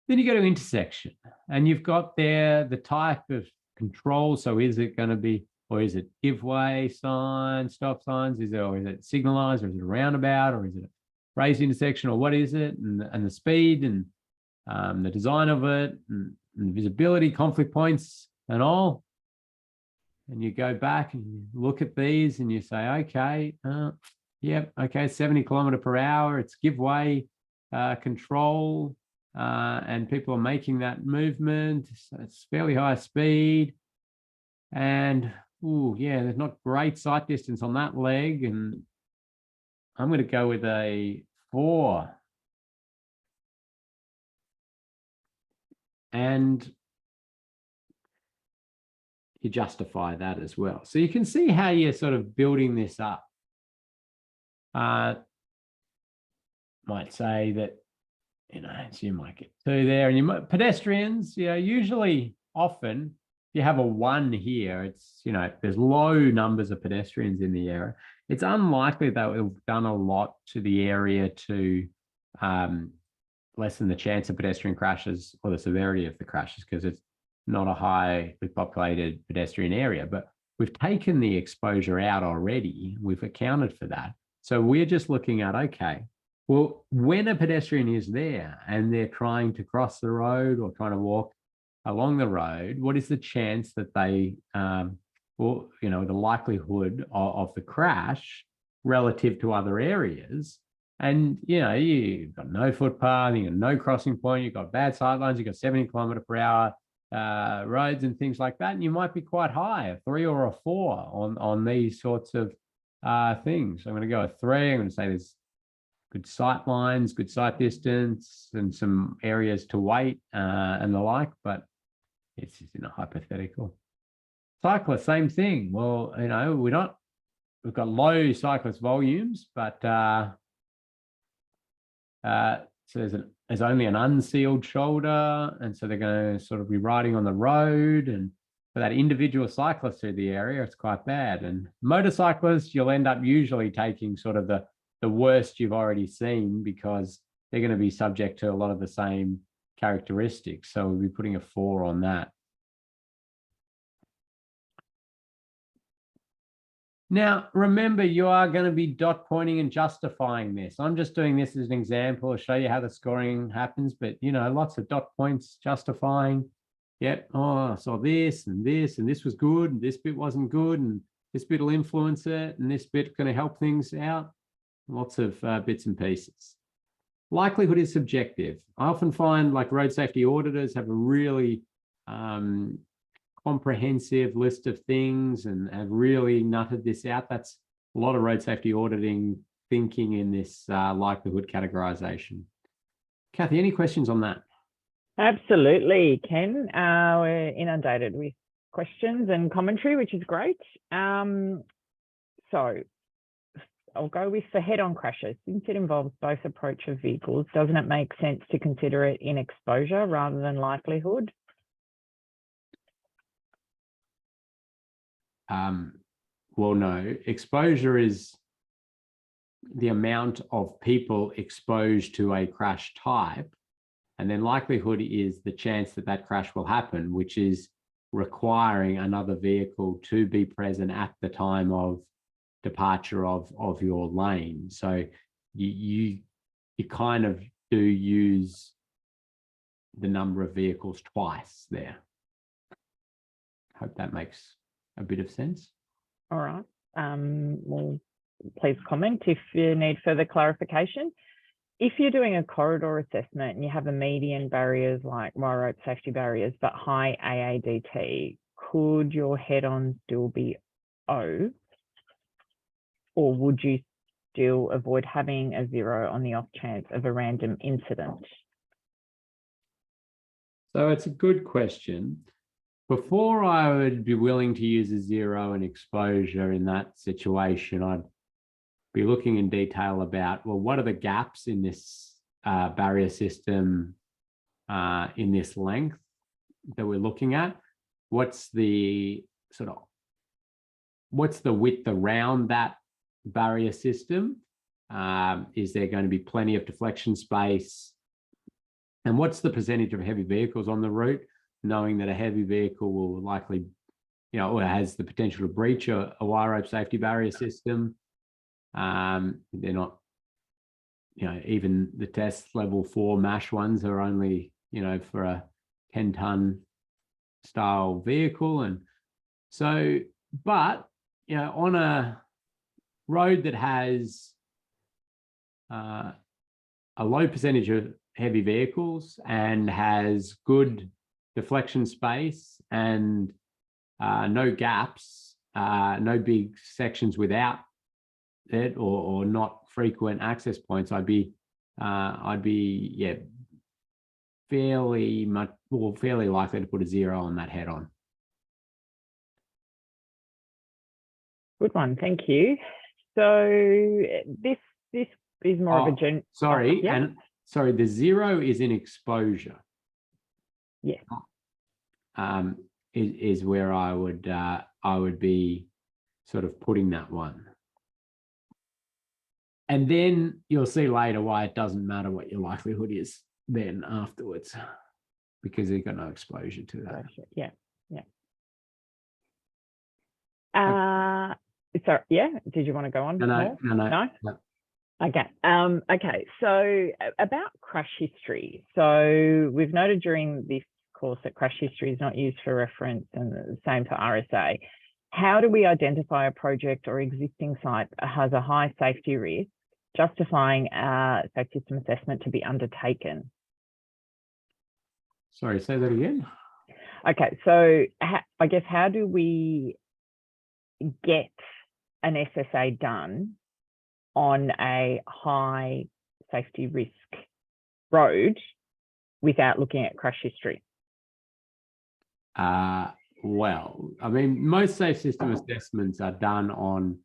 Then you go to intersection, and you've got there the type of control. So is it going to be, or is it give way signs, stop signs? Or is it signalized, or is it a roundabout, or is it a raised intersection, or what is it? And the speed and the design of it, and the visibility, conflict points, and all. And you go back and you look at these and you say, okay, yep, okay, 70 km/h, it's give way. control, and people are making that movement. So it's fairly high speed. And, oh, yeah, there's not great sight distance on that leg. And I'm going to go with a 4. And you justify that as well. So you can see how you're sort of building this up. Might say that, so you might get 2 there, and you might, pedestrians, usually often you have a 1 here. It's, there's low numbers of pedestrians in the area. It's unlikely that we've done a lot to the area to lessen the chance of pedestrian crashes or the severity of the crashes, because it's not a highly populated pedestrian area. But we've taken the exposure out already. We've accounted for that. So we're just looking at, okay, well, when a pedestrian is there and they're trying to cross the road or trying to walk along the road, what is the chance that they, the likelihood of the crash relative to other areas? And, you've got no footpath, you've got no crossing point, you've got bad sightlines, you've got 70 km/h roads and things like that. And you might be quite high, a 3 or a 4 on these sorts of things. So I'm going to go a 3. I'm going to say there's good sight lines, good sight distance, and some areas to wait and the like, but it's just in a hypothetical. Cyclists, same thing. Well, we've got low cyclist volumes, but so there's only an unsealed shoulder, and so they're going to sort of be riding on the road, and for that individual cyclist through the area, it's quite bad. And motorcyclists, you'll end up usually taking sort of the worst you've already seen, because they're going to be subject to a lot of the same characteristics. So we'll be putting a 4 on that. Now, remember, you are going to be dot pointing and justifying this. I'm just doing this as an example to show you how the scoring happens, but, lots of dot points justifying. Yep, I saw this, and this was good, and this bit wasn't good, and this bit will influence it, and this bit's going to help things out. Lots of bits and pieces. Likelihood is subjective. I often find like road safety auditors have a really comprehensive list of things and have really nutted this out. That's a lot of road safety auditing thinking in this likelihood categorization. Kathy, any questions on that? Absolutely, Ken. We're inundated with questions and commentary, which is great. So I'll go with for head-on crashes. Since it involves both approach of vehicles, doesn't it make sense to consider it in exposure rather than likelihood? Well, no. Exposure is the amount of people exposed to a crash type, and then likelihood is the chance that that crash will happen, which is requiring another vehicle to be present at the time of departure of your lane. So you kind of do use the number of vehicles twice there. Hope that makes a bit of sense. All right. Well, please comment if you need further clarification. If you're doing a corridor assessment and you have a median barriers like wire rope safety barriers, but high AADT, could your head-on still be O? Or would you still avoid having a 0 on the off chance of a random incident? So it's a good question. Before I would be willing to use a 0 in exposure in that situation, I'd be looking in detail about, well, what are the gaps in this barrier system in this length that we're looking at? What's the width around that barrier system? Is there going to be plenty of deflection space? And what's the percentage of heavy vehicles on the route, knowing that a heavy vehicle will likely, or has the potential to breach a wire rope safety barrier system. They're not, even the test level 4 MASH ones are only, for a 10-ton style vehicle. And so, but, on a road that has a a low percentage of heavy vehicles and has good deflection space and no gaps, no big sections without it or not frequent access points, I'd be yeah, fairly likely to put a 0 on that head-on. Good one, thank you. So this is more of a sorry, yeah. and sorry, the 0 is in exposure. Yeah. Is where I would be sort of putting that one. And then you'll see later why it doesn't matter what your likelihood is then afterwards, because you've got no exposure to that. Yeah, yeah. So yeah, did you want to go on? No. Okay. Okay. So about crash history. So we've noted during this course that crash history is not used for reference, and the same for RSA. How do we identify a project or existing site that has a high safety risk, justifying a safety system assessment to be undertaken? Sorry, say that again. Okay, so I guess how do we get an SSA done on a high safety risk road without looking at crash history? Well, I mean, most safe system assessments are done on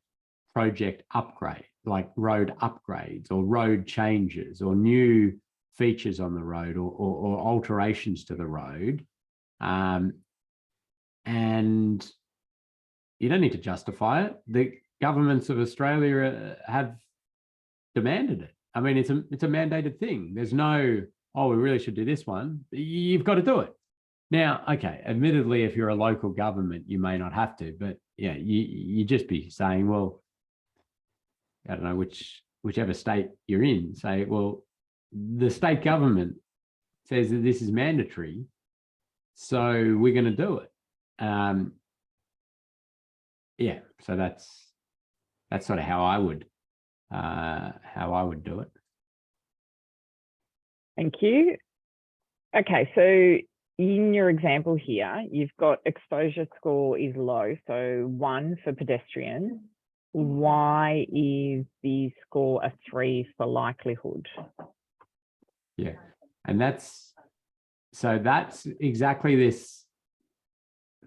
project upgrade, like road upgrades or road changes or new features on the road or alterations to the road. And you don't need to justify it. The governments of Australia have demanded it. I mean, it's a mandated thing. There's no, oh, we really should do this one. You've got to do it. Now, okay, admittedly, if you're a local government, you may not have to, but yeah, you just be saying, well, I don't know, whichever state you're in, say, well, the state government says that this is mandatory, so we're going to do it. Yeah, so that's sort of how I would do it. Thank you. Okay, so in your example here, you've got exposure score is low, so 1 for pedestrians. Why is the score a 3 for likelihood? Yeah, and that's exactly this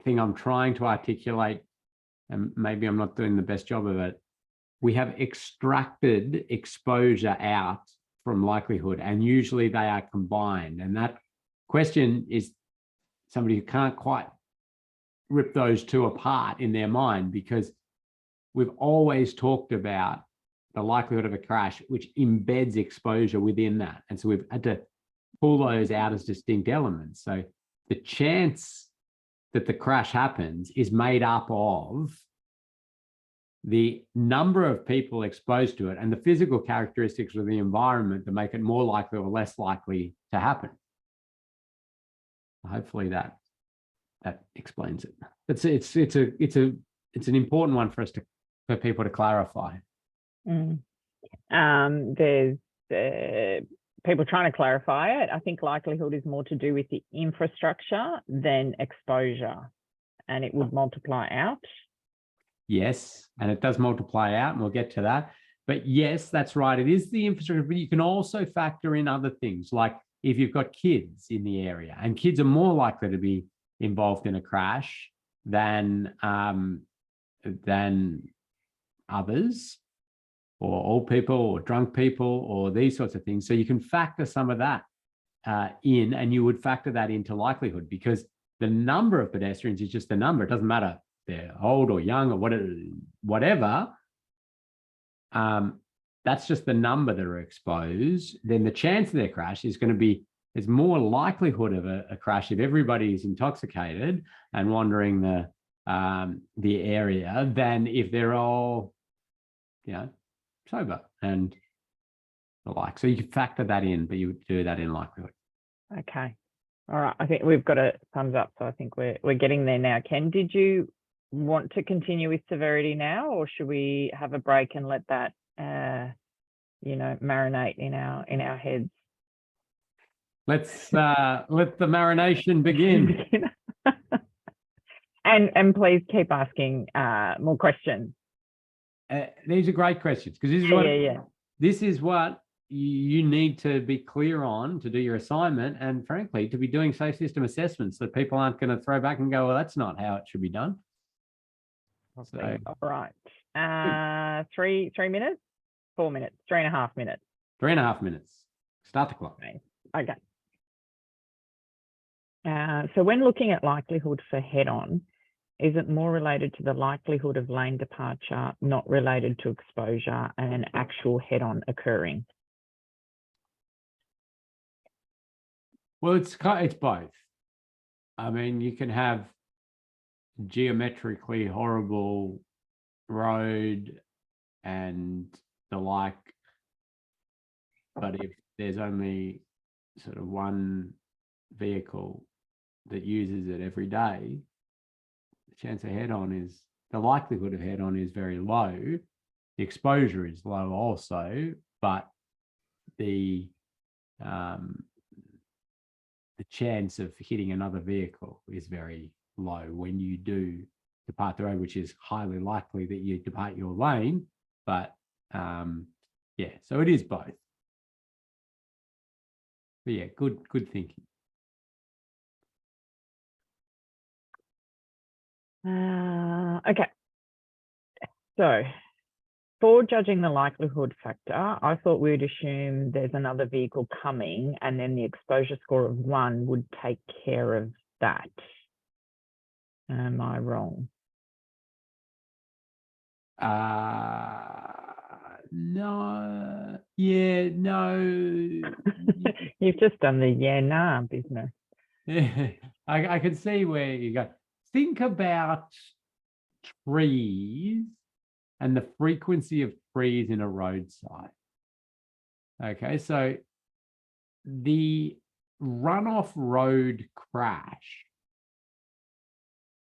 thing I'm trying to articulate, and maybe I'm not doing the best job of it. We have extracted exposure out from likelihood, and usually they are combined. And that question is somebody who can't quite rip those two apart in their mind, because we've always talked about the likelihood of a crash, which embeds exposure within that. And so we've had to pull those out as distinct elements. So the chance that the crash happens is made up of the number of people exposed to it and the physical characteristics of the environment to make it more likely or less likely to happen. Hopefully that explains it. It's an important one for people to clarify. There's people trying to clarify it. I think likelihood is more to do with the infrastructure than exposure, and it would multiply out. Yes, and it does multiply out, and we'll get to that. But yes, that's right. It is the infrastructure, but you can also factor in other things, like if you've got kids in the area, and kids are more likely to be involved in a crash than others, or old people, or drunk people, or these sorts of things. So you can factor some of that in, and you would factor that into likelihood, because the number of pedestrians is just a number. It doesn't matter if they're old or young or whatever. That's just the number that are exposed. Then the chance of their crash is going to be, there's more likelihood of a crash if everybody is intoxicated and wandering the area than if they're all, sober and the like. So you can factor that in, but you would do that in likelihood. Okay. All right. I think we've got a thumbs up, so I think we're getting there now. Ken, did you want to continue with severity now, or should we have a break and let that marinate in our heads. Let's let the marination begin. And please keep asking more questions. These are great questions, because this is what you need to be clear on to do your assignment, and frankly, to be doing safe system assessments, that people aren't going to throw back and go, well, that's not how it should be done. So, all right. 3 minutes, 4 minutes, 3.5 minutes. 3.5 minutes. Start the clock. Okay. So when looking at likelihood for head-on, is it more related to the likelihood of lane departure, not related to exposure and an actual head-on occurring? Well, it's both. I mean, you can have geometrically horrible road and the like, but if there's only sort of one vehicle that uses it every day, the chance of the likelihood of head-on is very low. The exposure is low also, but the chance of hitting another vehicle is very low when you do depart the road, which is highly likely that you depart your lane. But yeah, so it is both. But yeah, good thinking. Okay. So for judging the likelihood factor, I thought we'd assume there's another vehicle coming, and then the exposure score of 1 would take care of that. Am I wrong? No. Yeah, no. You've just done the nah business. Yeah, I can see where you go. Think about trees and the frequency of trees in a roadside. Okay, so the runoff road crash,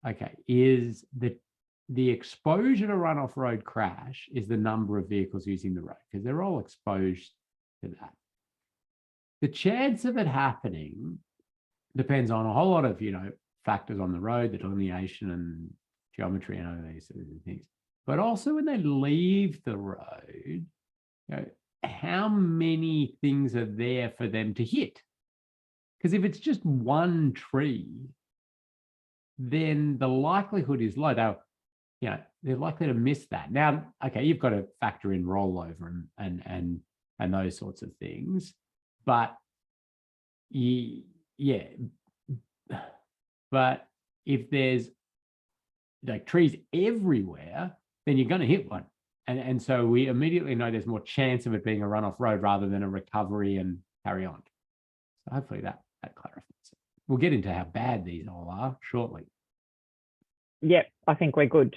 okay, is the exposure to runoff road crash is the number of vehicles using the road, because they're all exposed to that. The chance of it happening depends on a whole lot of, factors on the road, the delineation and geometry and all these sort of things. But also when they leave the road, how many things are there for them to hit? Because if it's just one tree, then the likelihood is low. They're likely to miss that. Now, okay, you've got to factor in rollover and those sorts of things, but yeah. But if there's like trees everywhere, then you're going to hit one. And so we immediately know there's more chance of it being a runoff road rather than a recovery and carry on. So hopefully that clarifies it. We'll get into how bad these all are shortly. Yep, I think we're good.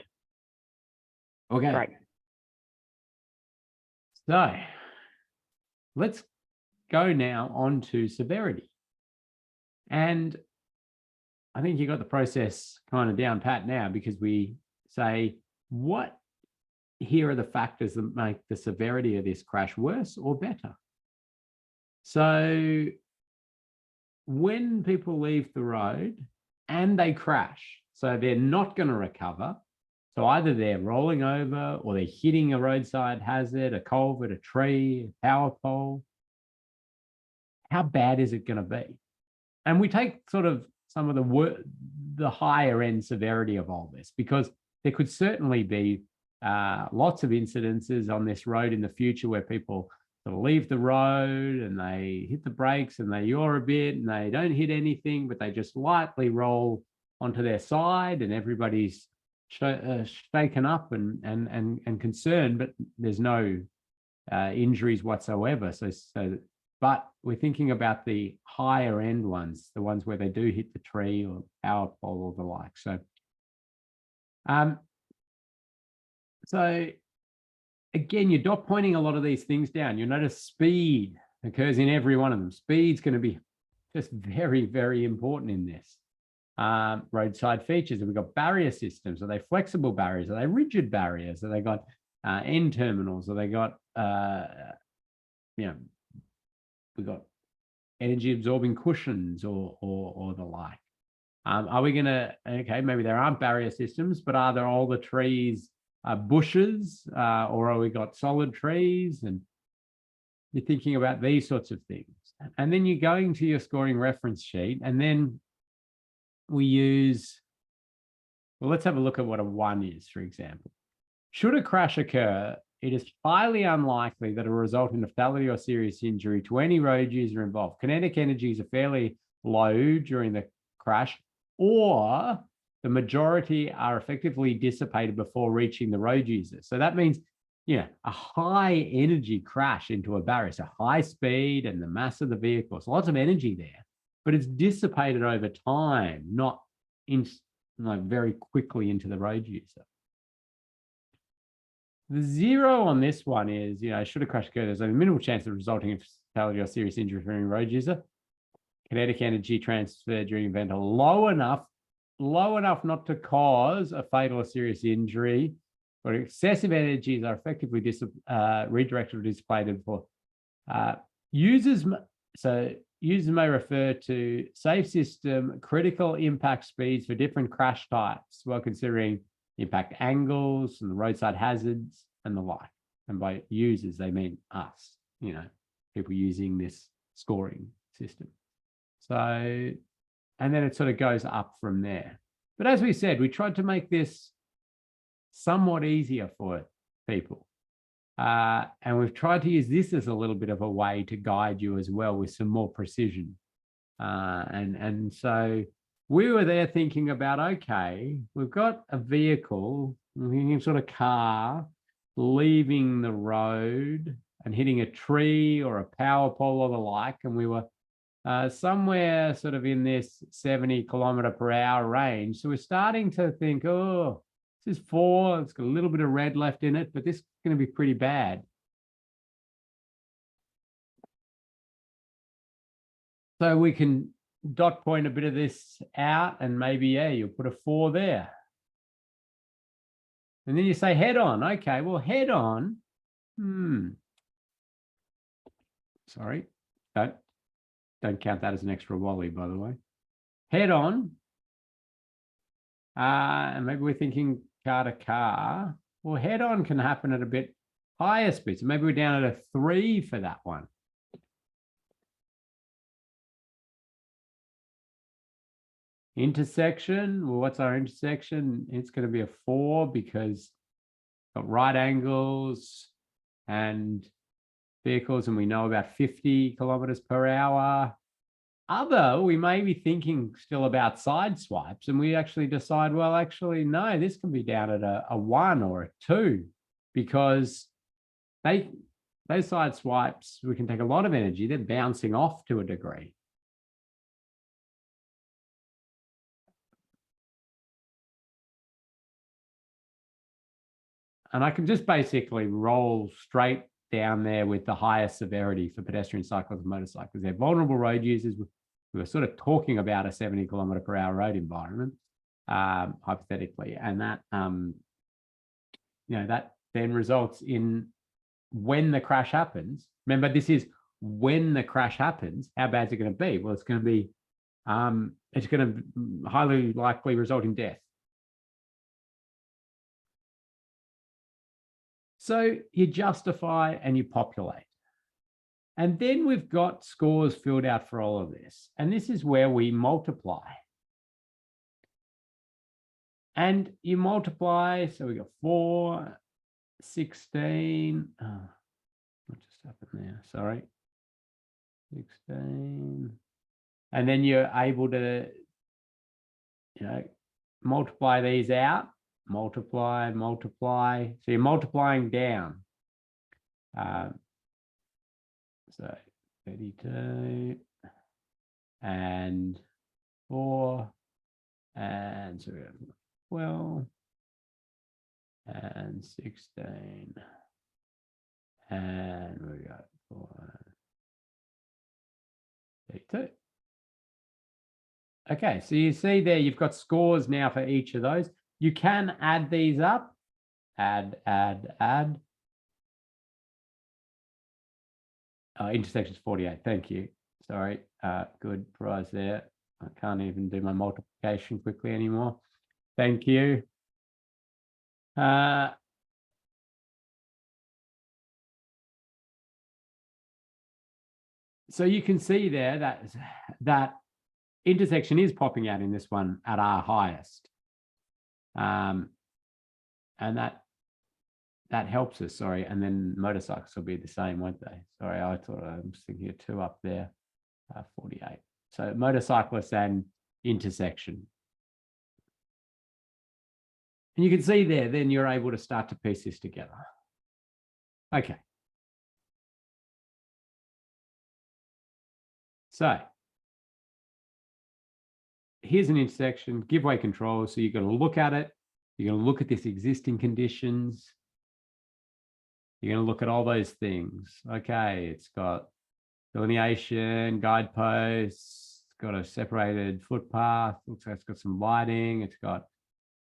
Okay. Great. So let's go now on to severity. And I think you got the process kind of down pat now, because we say, here are the factors that make the severity of this crash worse or better. So when people leave the road and they crash, so they're not going to recover. So either they're rolling over or they're hitting a roadside hazard, a culvert, a tree, a power pole. How bad is it going to be? And we take sort of some of the higher end severity of all this, because there could certainly be lots of incidences on this road in the future where people sort of leave the road and they hit the brakes and they yaw a bit and they don't hit anything, but they just lightly roll onto their side and everybody's shaken up and concerned, but there's no injuries whatsoever. But we're thinking about the higher end ones, the ones where they do hit the tree or power pole or the like. So again, you're dot pointing a lot of these things down. You'll notice speed occurs in every one of them. Speed's going to be just very, very important in this. Roadside features, have we got barrier systems? Are they flexible barriers? Are they rigid barriers? Have they got end terminals? Have they got we've got energy absorbing cushions or the like. Are we going to, okay, maybe there aren't barrier systems, but are there all the trees bushes, or are we got solid trees? And you're thinking about these sorts of things. And then you're going to your scoring reference sheet, and then we use, well, let's have a look at what a 1 is, for example. Should a crash occur, it is highly unlikely that it will result in a fatality or serious injury to any road user involved. Kinetic energies are fairly low during the crash, or the majority are effectively dissipated before reaching the road user. So that means, a high energy crash into a barrier, so high speed and the mass of the vehicle, so lots of energy there, but it's dissipated over time, not very quickly into the road user. The 0 on this one is, should a crash occur, there's a minimal chance of resulting in fatality or serious injury for any road user. Kinetic energy transfer during event are low enough not to cause a fatal or serious injury, but excessive energies are effectively redirected or dissipated for users. So users may refer to safe system critical impact speeds for different crash types while considering impact angles and the roadside hazards and the like. And by users, they mean us, people using this scoring system. So, and then it sort of goes up from there. But as we said, we tried to make this somewhat easier for people. And we've tried to use this as a little bit of a way to guide you as well with some more precision. And so we were there thinking about, okay, we've got a vehicle, sort of car, leaving the road and hitting a tree or a power pole or the like. And we were somewhere sort of in this 70 km/h range. So we're starting to think, oh, this is 4, it's got a little bit of red left in it, but this is going to be pretty bad. So we can dot point a bit of this out, and maybe, you'll put a 4 there. And then you say head on. Okay, well, head on. Sorry, don't count that as an extra wally, by the way. Head on. And maybe we're thinking car to car. Well, head on can happen at a bit higher speed. So maybe we're down at a 3 for that one. Intersection. Well, what's our intersection? It's going to be a 4 because got right angles and vehicles, and we know about 50 km/h. We may be thinking still about side swipes, and we actually decide, well, actually, no, this can be down at a 1 or a 2 because those side swipes, we can take a lot of energy. They're bouncing off to a degree. And I can just basically roll straight down there with the highest severity for pedestrian, cyclists, and motorcycles. They're vulnerable road users. We were sort of talking about a 70 km/h road environment, hypothetically, and that that then results in when the crash happens. Remember, this is when the crash happens. How bad is it going to be? Well, it's going to be it's going to highly likely result in death. So you justify and you populate. And then we've got scores filled out for all of this. And this is where we multiply. And you multiply, so we got 4, 16. Oh, what just happened there? Sorry. 16. And then you're able to, multiply these out. Multiply. So you're multiplying down. So 32 and 4, and so we have 12 and 16, and we got 32. Okay, so you see there, you've got scores now for each of those. You can add these up, add. Intersections 48. Thank you. Sorry. Good prize there. I can't even do my multiplication quickly anymore. Thank you. So you can see there that intersection is popping out in this one at our highest. And that helps us, sorry. And then motorcycles will be the same, won't they? Sorry, I thought I was thinking of 2 up there, 48. So motorcyclists and intersection. And you can see there, then you're able to start to piece this together. Okay. So here's an intersection, give way control. So you're going to look at it. You're going to look at this existing conditions. You're going to look at all those things. Okay, it's got delineation, guideposts, it's got a separated footpath. Looks like it's got some lighting. It's got,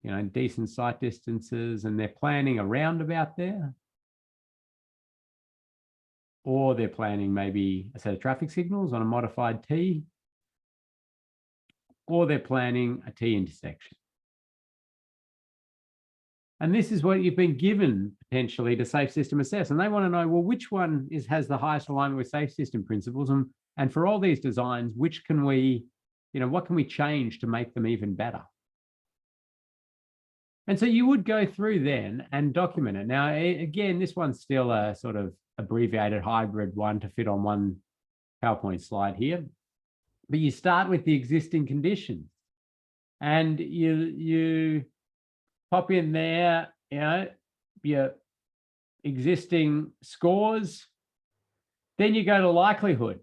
you know, decent sight distances, and they're planning a roundabout there. Or they're planning maybe a set of traffic signals on a modified T. Or they're planning a T intersection. And this is what you've been given potentially to safe system assess. And they want to know, well, which one has the highest alignment with safe system principles? And for all these designs, which can we, you know, what can we change to make them even better? And so you would go through then and document it. Now, again, this one's still a sort of abbreviated hybrid one to fit on one PowerPoint slide here. But you start with the existing conditions, and you pop in there, you know, your existing scores. Then you go to likelihood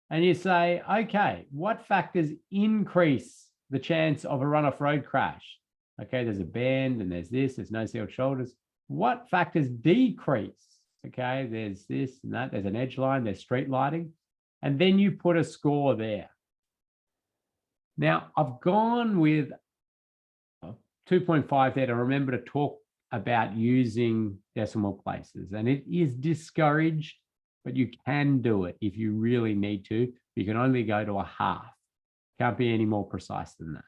and you say, okay, what factors increase the chance of a runoff road crash? Okay, there's a bend and there's this, there's no sealed shoulders. What factors decrease? Okay, there's this and that, there's an edge line, there's street lighting. And then you put a score there. Now, I've gone with 2.5 there to remember to talk about using decimal places. And it is discouraged, but you can do it if you really need to. You can only go to a half. Can't be any more precise than that.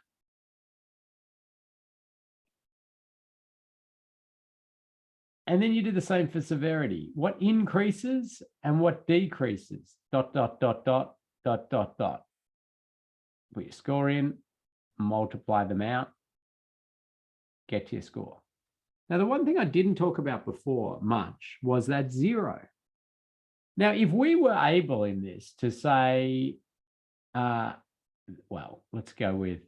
And then you do the same for severity. What increases and what decreases? ... Put your score in, multiply them out, get your score. Now, the one thing I didn't talk about before much was that 0. Now, if we were able in this to say, well, let's go with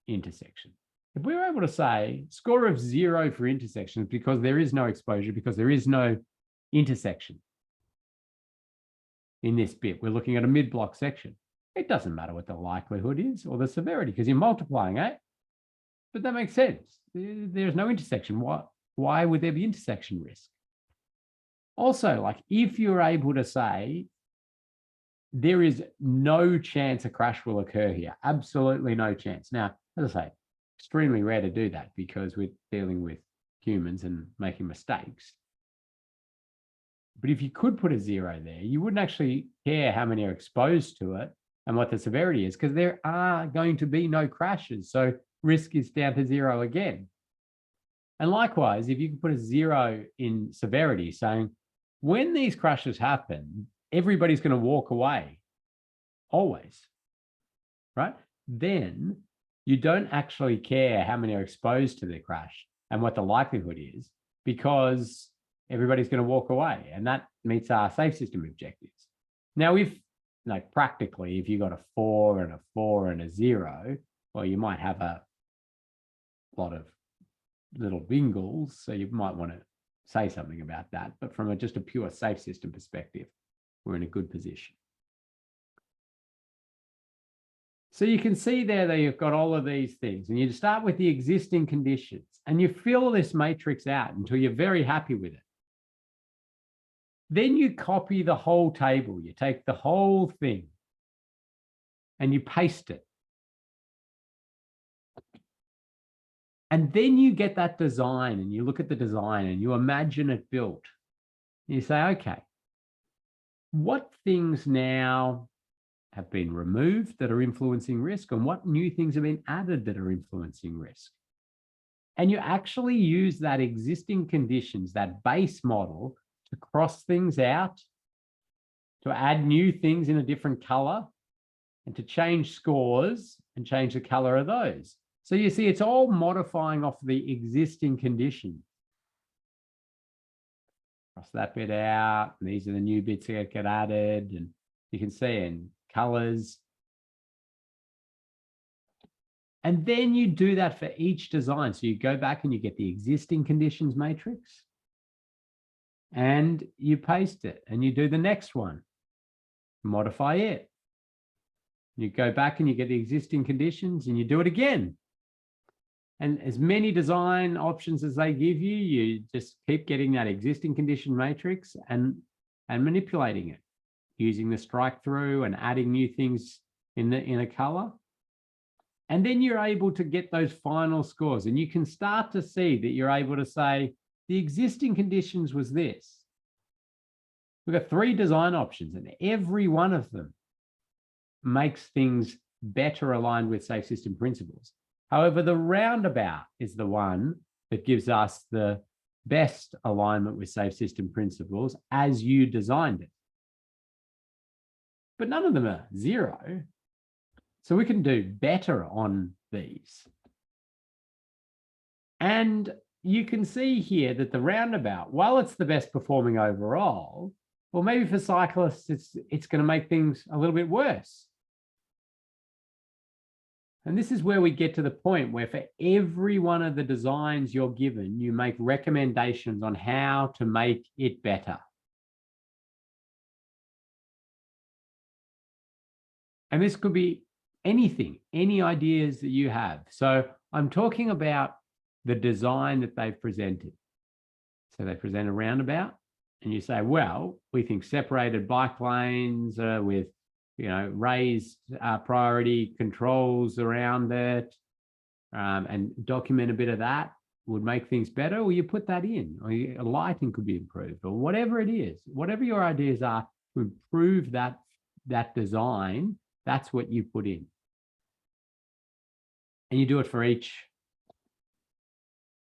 intersection. If we were able to say score of 0 for intersections because there is no exposure, because there is no intersection in this bit, we're looking at a mid-block section. It doesn't matter what the likelihood is or the severity because you're multiplying it. But that makes sense. There's no intersection. Why would there be intersection risk? Also, like if you're able to say there is no chance a crash will occur here, absolutely no chance. Now, as I say, extremely rare to do that because we're dealing with humans and making mistakes. But if you could put a 0 there, you wouldn't actually care how many are exposed to it and what the severity is, because there are going to be no crashes. So risk is down to 0 again. And likewise, if you can put a 0 in severity, saying when these crashes happen, everybody's going to walk away, always, right? Then you don't actually care how many are exposed to the crash and what the likelihood is, because everybody's going to walk away, and that meets our safe system objectives. Now, if like practically, if you got a 4 and a 4 and a 0, well, you might have a lot of little bingles, so you might want to say something about that. But from just a pure safe system perspective, we're in a good position. So you can see there that you've got all of these things, and you start with the existing conditions, and you fill this matrix out until you're very happy with it. Then you copy the whole table. You take the whole thing and you paste it. And then you get that design and you look at the design and you imagine it built. You say, okay, what things now have been removed that are influencing risk, and what new things have been added that are influencing risk. And you actually use that existing conditions, that base model, to cross things out, to add new things in a different color, and to change scores and change the color of those. So you see, it's all modifying off the existing condition. Cross that bit out, and these are the new bits that get added, and you can see in colors. And then you do that for each design. So you go back and you get the existing conditions matrix and you paste it, and you do the next one, modify it. You go back and you get the existing conditions and you do it again. And as many design options as they give you, you just keep getting that existing condition matrix and manipulating it, using the strike through and adding new things in a color. And then you're able to get those final scores, and you can start to see that you're able to say the existing conditions was this. We've got 3 design options, and every one of them makes things better aligned with safe system principles. However, the roundabout is the one that gives us the best alignment with safe system principles as you designed it. But none of them are 0. So we can do better on these. And you can see here that the roundabout, while it's the best performing overall, well, maybe for cyclists, it's going to make things a little bit worse. And this is where we get to the point where for every one of the designs you're given, you make recommendations on how to make it better. And this could be anything, any ideas that you have. So I'm talking about the design that they've presented. So they present a roundabout and you say, well, we think separated bike lanes with raised priority controls around it, and document a bit of that would make things better, or you put that in, or lighting could be improved, or whatever it is, whatever your ideas are to improve that design, that's what you put in. And you do it for each.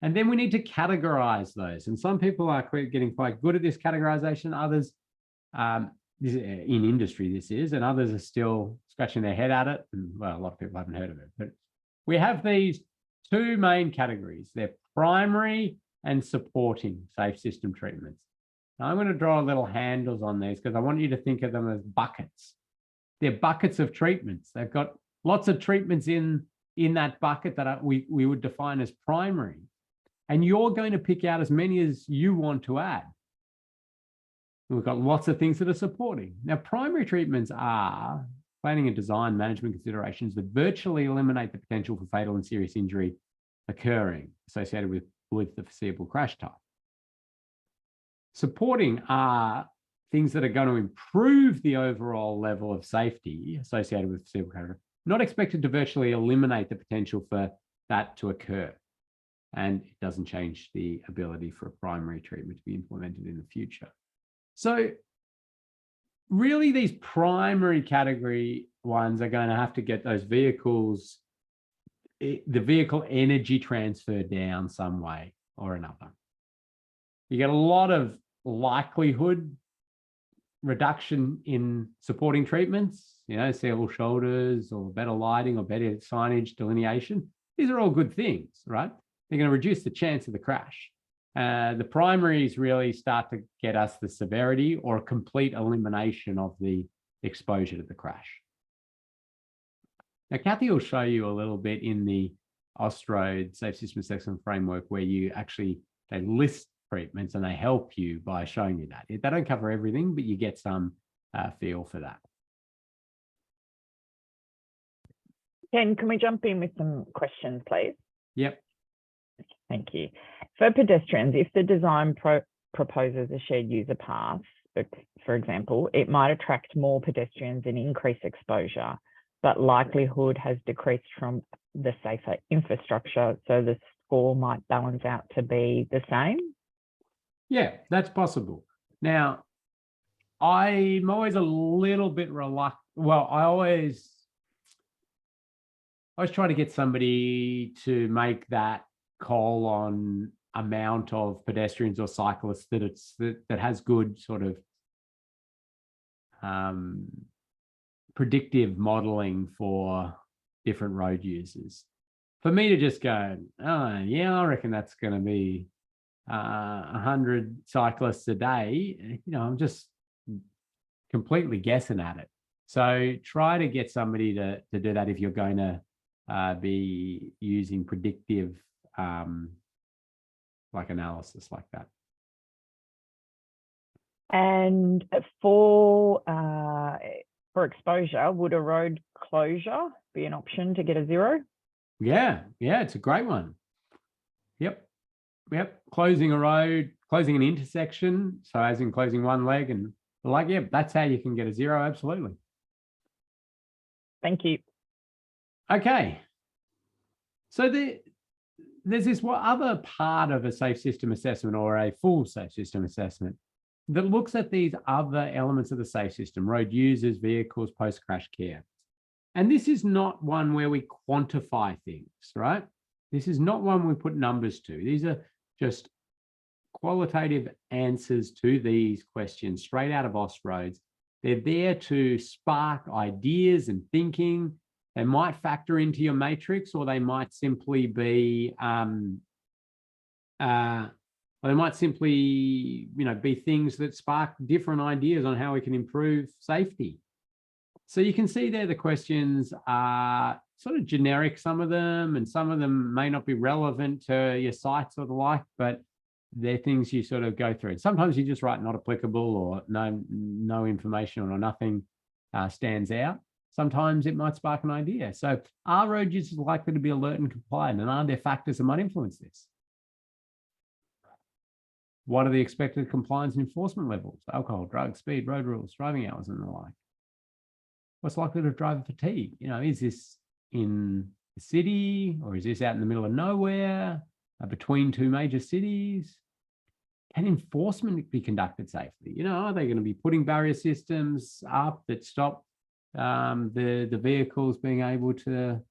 And then we need to categorize those. And some people are getting quite good at this categorization. Others, in industry this is, and others are still scratching their head at it. And, well, a lot of people haven't heard of it. But we have these 2 main categories. They're primary and supporting safe system treatments. Now, I'm going to draw little handles on these because I want you to think of them as buckets. They're buckets of treatments. They've got lots of treatments in that bucket that we would define as primary. And you're going to pick out as many as you want to add. We've got lots of things that are supporting. Now, primary treatments are planning and design management considerations that virtually eliminate the potential for fatal and serious injury occurring associated with the foreseeable crash type. Supporting are things that are going to improve the overall level of safety associated with foreseeable crash, not expected to virtually eliminate the potential for that to occur. And it doesn't change the ability for a primary treatment to be implemented in the future. So really, these primary category ones are going to have to get those vehicles, the vehicle energy transfer down some way or another. You get a lot of likelihood reduction in supporting treatments, single shoulders or better lighting or better signage delineation. These are all good things, right? They're going to reduce the chance of the crash. The primaries really start to get us the severity or a complete elimination of the exposure to the crash. Now, Kathy will show you a little bit in the Austroad Safe System Assessment Framework where they list treatments and they help you by showing you that. They don't cover everything, but you get some feel for that. Ken, can we jump in with some questions, please? Yep. Thank you. For pedestrians, if the design proposes a shared user path, for example, it might attract more pedestrians and increase exposure, but likelihood has decreased from the safer infrastructure, so the score might balance out to be the same? Yeah, that's possible. Now, I'm always a little bit reluctant. Well, I always try to get somebody to make that call on amount of pedestrians or cyclists that has good sort of predictive modeling for different road users. For me to just go, oh yeah, I reckon that's going to be 100 cyclists a day, I'm just completely guessing at it. So try to get somebody to do that if you're going to be using predictive like analysis like that. And for exposure, would a road closure be an option to get a 0? Yeah, it's a great one. Yep. Closing a road, closing an intersection, so as in closing one leg and like, yeah, that's how you can get a 0. Absolutely. Thank you. Okay. So there's this other part of a safe system assessment or a full safe system assessment that looks at these other elements of the safe system: road users, vehicles, post-crash care. And this is not one where we quantify things, right? This is not one we put numbers to. These are just qualitative answers to these questions straight out of Austroads. They're there to spark ideas and thinking. They might factor into your matrix, or they might simply be, be things that spark different ideas on how we can improve safety. So you can see there the questions are sort of generic, some of them, and some of them may not be relevant to your sites or the like, but they're things you sort of go through. Sometimes you just write not applicable, or no information, or nothing stands out. Sometimes it might spark an idea. So are road users likely to be alert and compliant, and are there factors that might influence this? What are the expected compliance and enforcement levels? Alcohol, drugs, speed, road rules, driving hours, and the like. What's likely to driver fatigue? Is this in the city, or is this out in the middle of nowhere, between two major cities? Can enforcement be conducted safely? Are they going to be putting barrier systems up that stop the vehicles being able to,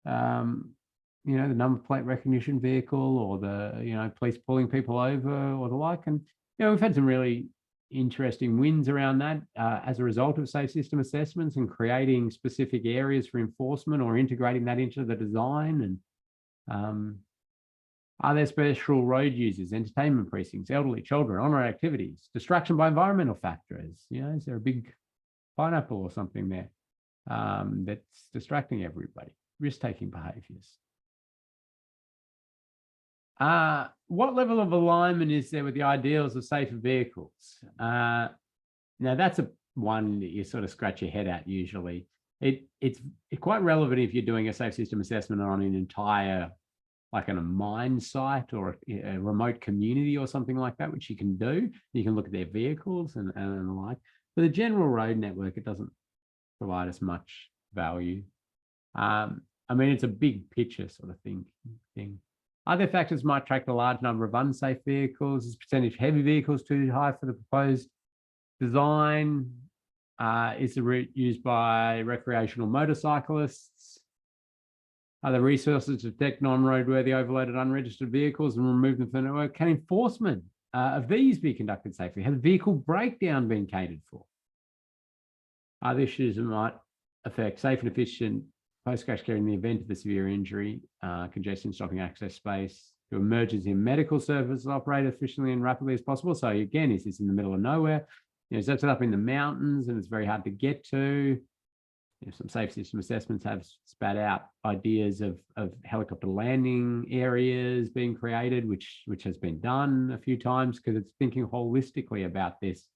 the number plate recognition vehicle, or the, police pulling people over or the like? And, we've had some really interesting wins around that as a result of safe system assessments and creating specific areas for enforcement, or integrating that into the design. And are there special road users, entertainment precincts, elderly, children, on-road activities, distraction by environmental factors? Is there a big pineapple or something there that's distracting everybody? Risk-taking behaviours. What level of alignment is there with the ideals of safer vehicles? Now, that's one that you sort of scratch your head at usually. It's quite relevant if you're doing a safe system assessment on an entire, like on a mine site or a remote community or something like that, which you can do. You can look at their vehicles and the like. For the general road network, it doesn't provide us much value. It's a big picture sort of thing. Other factors might attract a large number of unsafe vehicles. Is percentage of heavy vehicles too high for the proposed design? Is the route used by recreational motorcyclists? Are there resources to detect non-roadworthy overloaded unregistered vehicles and remove them from the network? Can enforcement of these be conducted safely? Has vehicle breakdown been catered for? Other issues that might affect safe and efficient post-crash care in the event of a severe injury, congestion, stopping access space, to emergency and medical services operate efficiently and rapidly as possible. So again, is this in the middle of nowhere? Is that set up in the mountains and it's very hard to get to? Some safe system assessments have spat out ideas of helicopter landing areas being created, which has been done a few times because it's thinking holistically about this,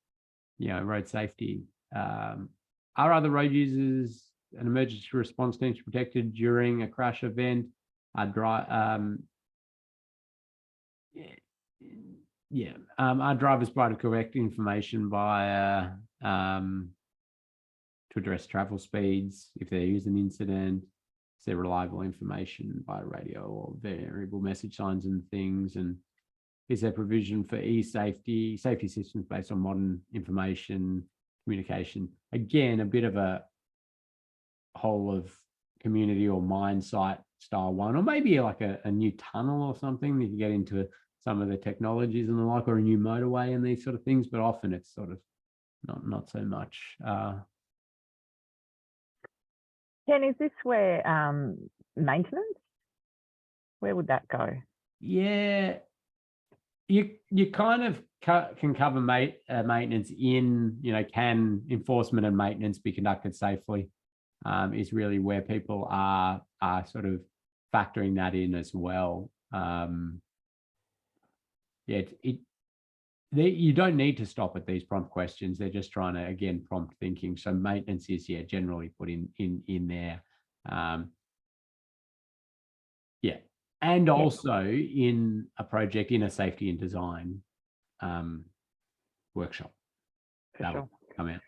road safety. Are other road users and emergency response teams protected during a crash event? Are drivers provided correct information via to address travel speeds if there is an incident? Is there reliable information by radio or variable message signs and things? And is there provision for safety systems based on modern information communication. Again, a bit of a whole of community or mine site style one, or maybe like a new tunnel or something. You can get into some of the technologies and the like, or a new motorway and these sort of things, but often it's sort of not so much. Ken, is this where maintenance? Where would that go? Yeah, you kind of can cover maintenance in, can enforcement and maintenance be conducted safely? Is really where people are sort of factoring that in as well. Yeah, you don't need to stop at these prompt questions. They're just trying to, again, prompt thinking. So maintenance is, generally put in there. Yeah. And also in a project, in a safety and design workshop. That will come out.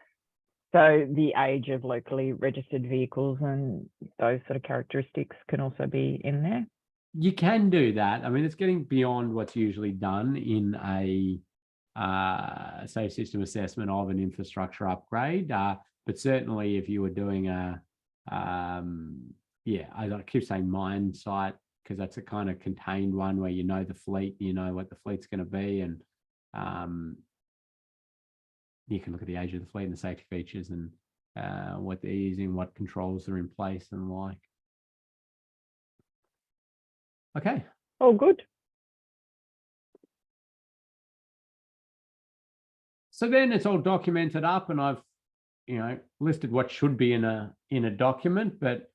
So the age of locally registered vehicles and those sort of characteristics can also be in there? You can do that. I mean, it's getting beyond what's usually done in a safe system assessment of an infrastructure upgrade. But certainly if you were doing I keep saying mine site, because that's a kind of contained one where the fleet, what the fleet's going to be, and you can look at the age of the fleet and the safety features and what they're using, what controls are in place and the like. Okay. Oh, good. So then it's all documented up, and I've, listed what should be in a document, but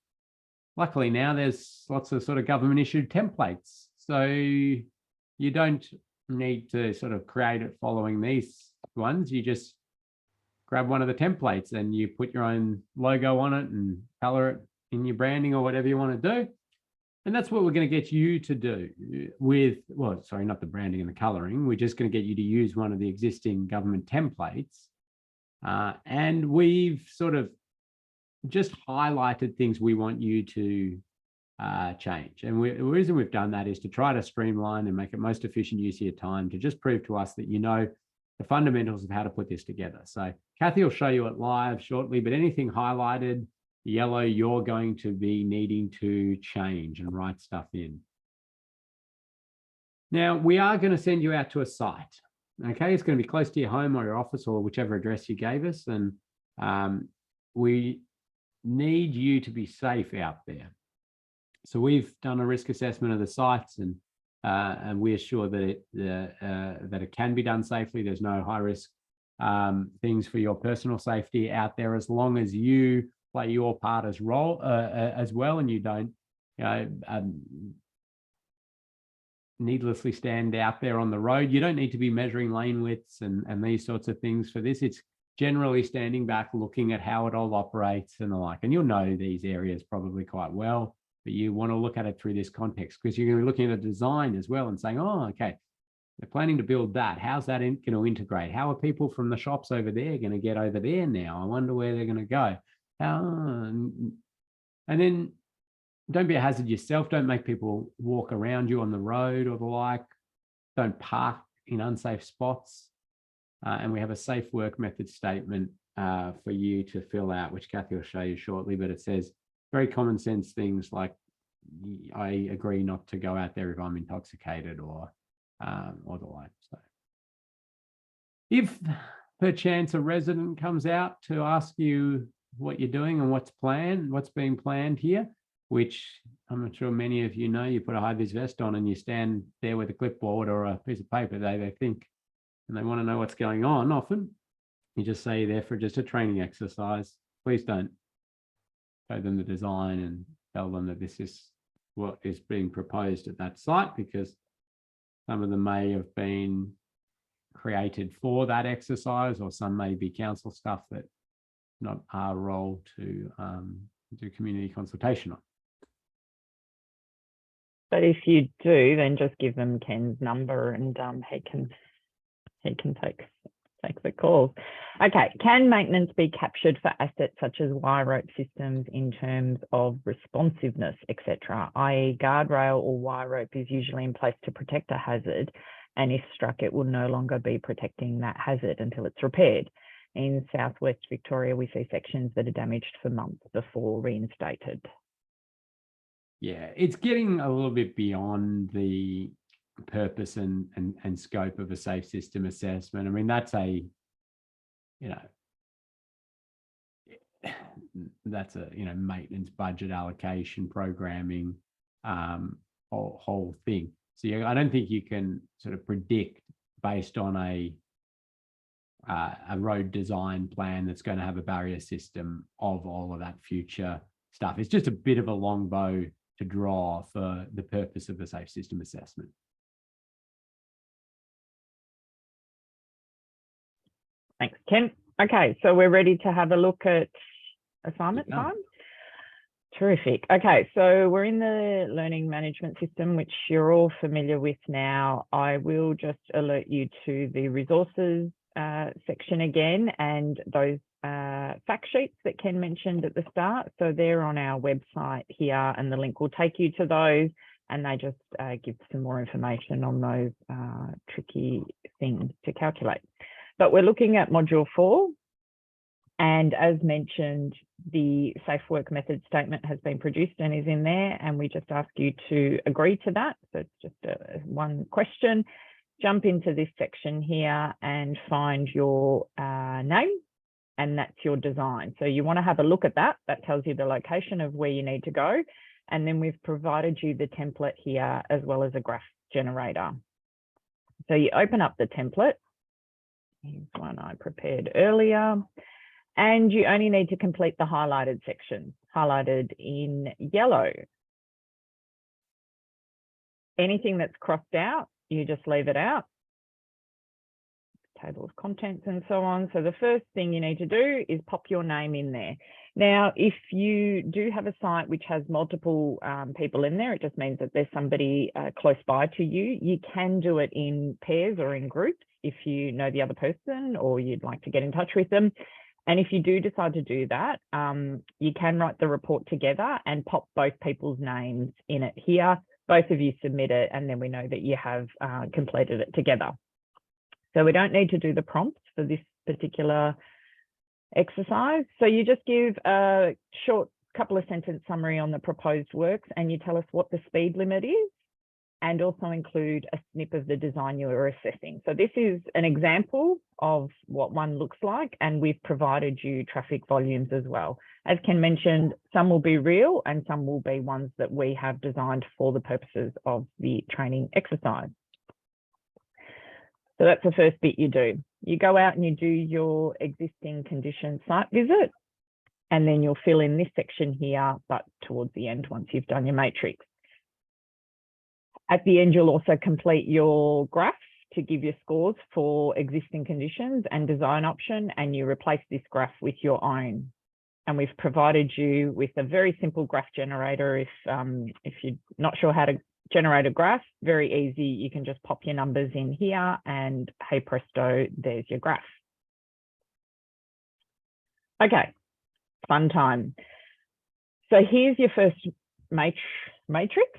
luckily now there's lots of sort of government issued templates. So you don't need to sort of create it following these ones. You just grab one of the templates and you put your own logo on it and color it in your branding or whatever you want to do. And that's what we're going to get you to do with, not the branding and the coloring. We're just going to get you to use one of the existing government templates. And we've sort of just highlighted things we want you to change. And the reason we've done that is to try to streamline and make it most efficient use of your time, to just prove to us that the fundamentals of how to put this together. So Kathy will show you it live shortly, but anything highlighted yellow, you're going to be needing to change and write stuff in. Now, we are going to send you out to a site. Okay, it's going to be close to your home or your office or whichever address you gave us. And we need you to be safe out there. So we've done a risk assessment of the sites, and we assure that it can be done safely. There's no high risk things for your personal safety out there, as long as you play your part as well, and you don't needlessly stand out there on the road. You don't need to be measuring lane widths and these sorts of things for this. It's generally standing back, looking at how it all operates and the like. And you'll know these areas probably quite well, but you want to look at it through this context, because you're going to be looking at a design as well and saying, oh, okay, they're planning to build that. How's that going to integrate? How are people from the shops over there going to get over there now? I wonder where they're going to go. And then don't be a hazard yourself. Don't make people walk around you on the road or the like. Don't park in unsafe spots. And we have a safe work method statement for you to fill out, which Kathy will show you shortly, but it says very common sense things like, I agree not to go out there if I'm intoxicated or the like. So if perchance a resident comes out to ask you what you're doing and what's being planned here, which I'm not sure many of you know, you put a high-vis vest on and you stand there with a clipboard or a piece of paper, they think, and they want to know what's going on. Often you just say there for just a training exercise. Please don't show them the design and tell them that this is what is being proposed at that site, because some of them may have been created for that exercise, or some may be council stuff that not our role to do community consultation on. But if you do, then just give them Ken's number and he can take the calls. Okay, can maintenance be captured for assets such as wire rope systems in terms of responsiveness, etc., i.e. guardrail or wire rope is usually in place to protect a hazard, and if struck, it will no longer be protecting that hazard until it's repaired. In Southwest Victoria, we see sections that are damaged for months before reinstated. Yeah, it's getting a little bit beyond the purpose and scope of a safe system assessment. I mean, that's a, you know, that's a, you know, maintenance budget allocation programming whole thing. So I don't think you can sort of predict based on a road design plan that's going to have a barrier system of all of that future stuff. It's just a bit of a long bow to draw for the purpose of the safe system assessment. Thanks, Ken. Okay, so we're ready to have a look at assignment time. Terrific. Okay, so we're in the learning management system, which you're all familiar with now. I will just alert you to the resources section again, and those fact sheets that Ken mentioned at the start. So they're on our website here, and the link will take you to those, and they just give some more information on those tricky things to calculate. But we're looking at module 4. And as mentioned, the safe work method statement has been produced and is in there, and we just ask you to agree to that. So it's just one question. Jump into this section here and find your name, and that's your design. So you want to have a look at that. That tells you the location of where you need to go. And then we've provided you the template here as well as a graph generator. So you open up the template. Here's one I prepared earlier. And you only need to complete the highlighted section, highlighted in yellow. Anything that's crossed out, you just leave it out. Table of contents and so on. So the first thing you need to do is pop your name in there. Now, if you do have a site which has multiple people in there, it just means that there's somebody close by to you. You can do it in pairs or in groups if you know the other person or you'd like to get in touch with them. And if you do decide to do that, you can write the report together and pop both people's names in it here. Both of you submit it, and then we know that you have completed it together. So we don't need to do the prompts for this particular exercise. So you just give a short couple of sentence summary on the proposed works, and you tell us what the speed limit is, and also include a snip of the design you are assessing. So this is an example of what one looks like, and we've provided you traffic volumes as well. As Ken mentioned, some will be real and some will be ones that we have designed for the purposes of the training exercise. So that's the first bit you do. You go out and you do your existing condition site visit, and then you'll fill in this section here, but towards the end once you've done your matrix. At the end, you'll also complete your graph to give your scores for existing conditions and design option, and you replace this graph with your own. And we've provided you with a very simple graph generator. If you're not sure how to generate a graph, very easy. You can just pop your numbers in here and hey presto, there's your graph. Okay, fun time. So here's your first matrix.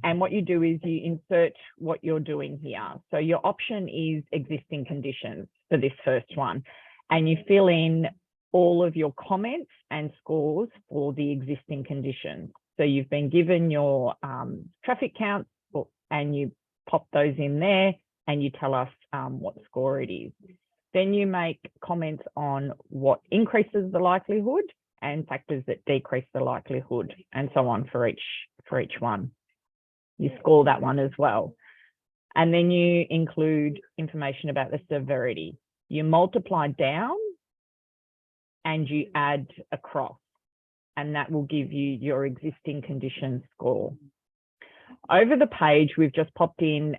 And what you do is you insert what you're doing here. So your option is existing conditions for this first one. And you fill in all of your comments and scores for the existing conditions. So you've been given your traffic counts, and you pop those in there and you tell us what score it is. Then you make comments on what increases the likelihood and factors that decrease the likelihood, and so on for each one. You score that one as well. And then you include information about the severity. You multiply down and you add across, and that will give you your existing condition score. Over the page, we've just popped in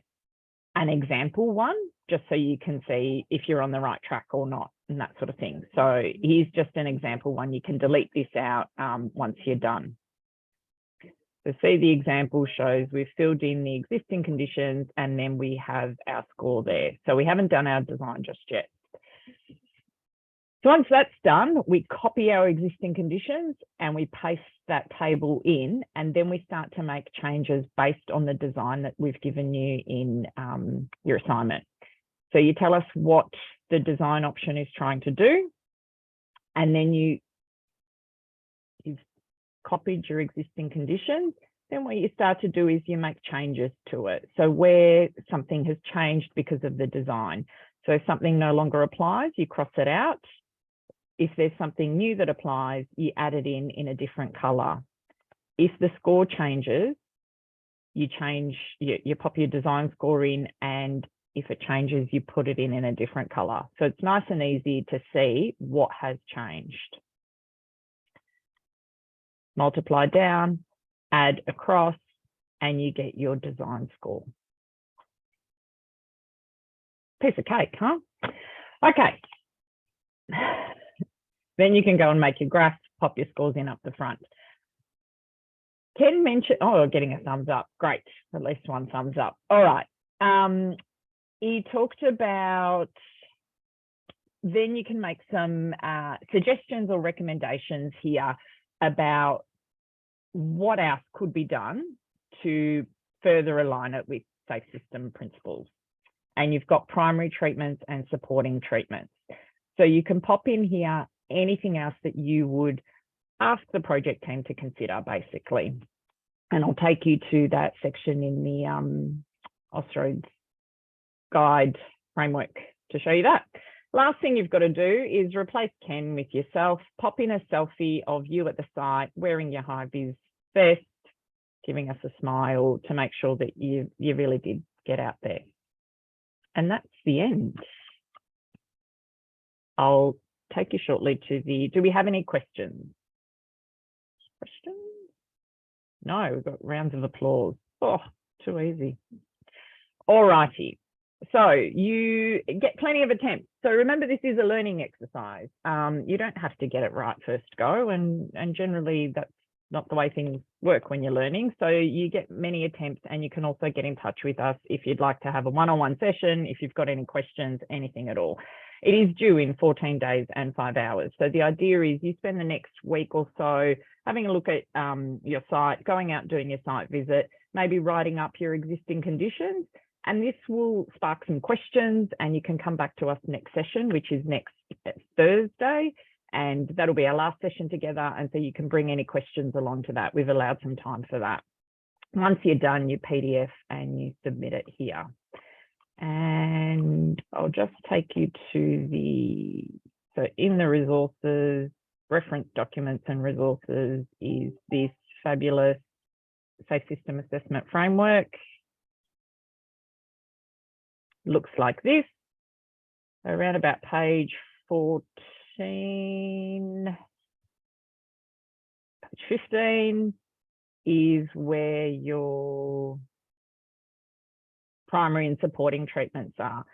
an example one, just so you can see if you're on the right track or not, and that sort of thing. So here's just an example one. You can delete this out once you're done. So see, the example shows we've filled in the existing conditions and then we have our score there. So we haven't done our design just yet. So once that's done, we copy our existing conditions and we paste that table in, and then we start to make changes based on the design that we've given you in your assignment. So you tell us what the design option is trying to do. And then you've copied your existing conditions. Then what you start to do is you make changes to it. So where something has changed because of the design. So if something no longer applies, you cross it out. If there's something new that applies, you add it in a different color. If the score changes, you pop your design score in, and if it changes, you put it in a different color. So it's nice and easy to see what has changed. Multiply down, add across, and you get your design score. Piece of cake, huh? Okay. Then you can go and make your graph, pop your scores in up the front. Ken mentioned, oh, getting a thumbs up. Great, at least one thumbs up. All right. He talked about, then you can make some suggestions or recommendations here about what else could be done to further align it with safe system principles. And you've got primary treatments and supporting treatments. So you can pop in here anything else that you would ask the project team to consider, basically. And I'll take you to that section in the Austroads guide framework to show you that. Last thing you've got to do is replace Ken with yourself. Pop in a selfie of you at the site wearing your high-vis vest, giving us a smile to make sure that you really did get out there. And that's the end. I'll take you shortly to the, do we have any questions? Questions? No, we've got rounds of applause. Oh, too easy. All righty. So you get plenty of attempts. So remember, this is a learning exercise. You don't have to get it right first go, and generally that's not the way things work when you're learning. So you get many attempts, and you can also get in touch with us if you'd like to have a one-on-one session, if you've got any questions, anything at all. It is due in 14 days and 5 hours. So the idea is you spend the next week or so having a look at your site, going out doing your site visit, maybe writing up your existing conditions, and this will spark some questions, and you can come back to us next session, which is next Thursday, and that'll be our last session together. And so you can bring any questions along to that. We've allowed some time for that. Once you're done, you PDF and you submit it here. And I'll just take you to the, so in the resources, reference documents and resources is this fabulous Safe System Assessment Framework. Looks like this, around about page 14, page 15 is where your primary and supporting treatments are.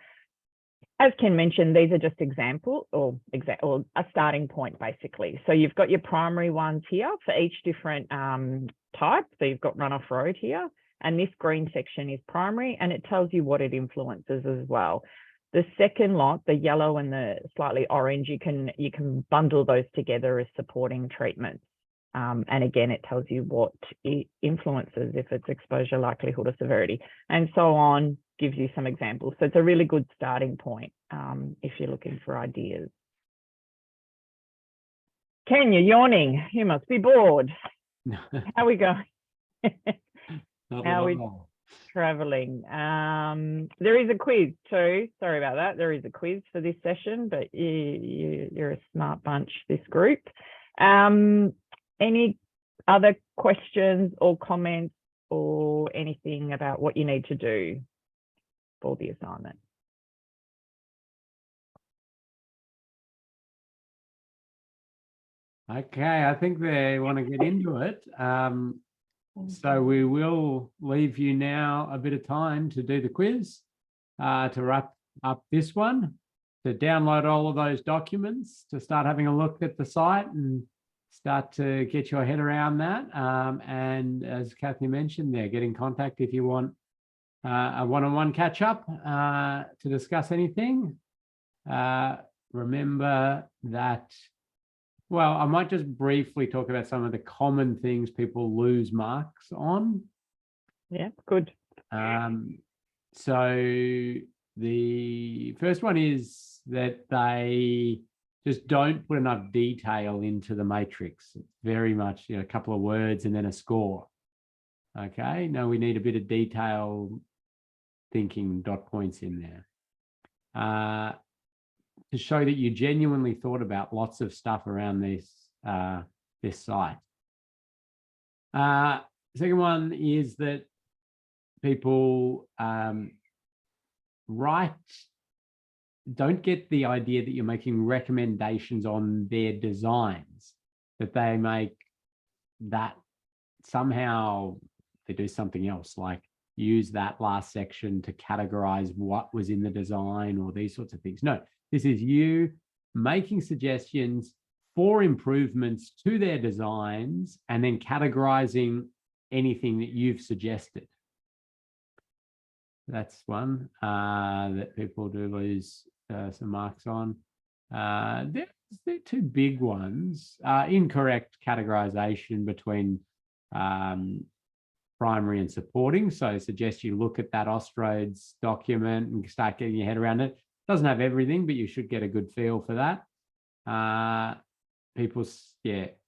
As Ken mentioned, these are just examples or a starting point, basically. So you've got your primary ones here for each different type. So you've got runoff road here, and this green section is primary, and it tells you what it influences as well. The second lot, the yellow and the slightly orange, you can bundle those together as supporting treatments. And again, it tells you what it influences, if it's exposure, likelihood, or severity, and so on, gives you some examples. So it's a really good starting point if you're looking for ideas. Ken, you're yawning. You must be bored. How we going? How we traveling? There is a quiz too. Sorry about that. There is a quiz for this session, but you're a smart bunch, this group. Any other questions or comments or anything about what you need to do for the assignment? Okay, I think they want to get into it. So we will leave you now a bit of time to do the quiz, to wrap up this one, to download all of those documents, to start having a look at the site and start to get your head around that. And as Kathy mentioned there, get in contact if you want a one-on-one catch up to discuss anything. Remember that, well, I might just briefly talk about some of the common things people lose marks on. Yeah, good. So the first one is that they just don't put enough detail into the matrix. It's very much, a couple of words and then a score. Okay, no, we need a bit of detail thinking, dot points in there. To show that you genuinely thought about lots of stuff around this site. Second one is that people don't get the idea that you're making recommendations on their designs, that they make that somehow they do something else, like use that last section to categorize what was in the design or these sorts of things. No, this is you making suggestions for improvements to their designs and then categorizing anything that you've suggested. That's one that people do lose some marks on. They're two big ones. Incorrect categorization between primary and supporting. So I suggest you look at that Ostrodes document and start getting your head around it. Doesn't have everything, but you should get a good feel for that. People's,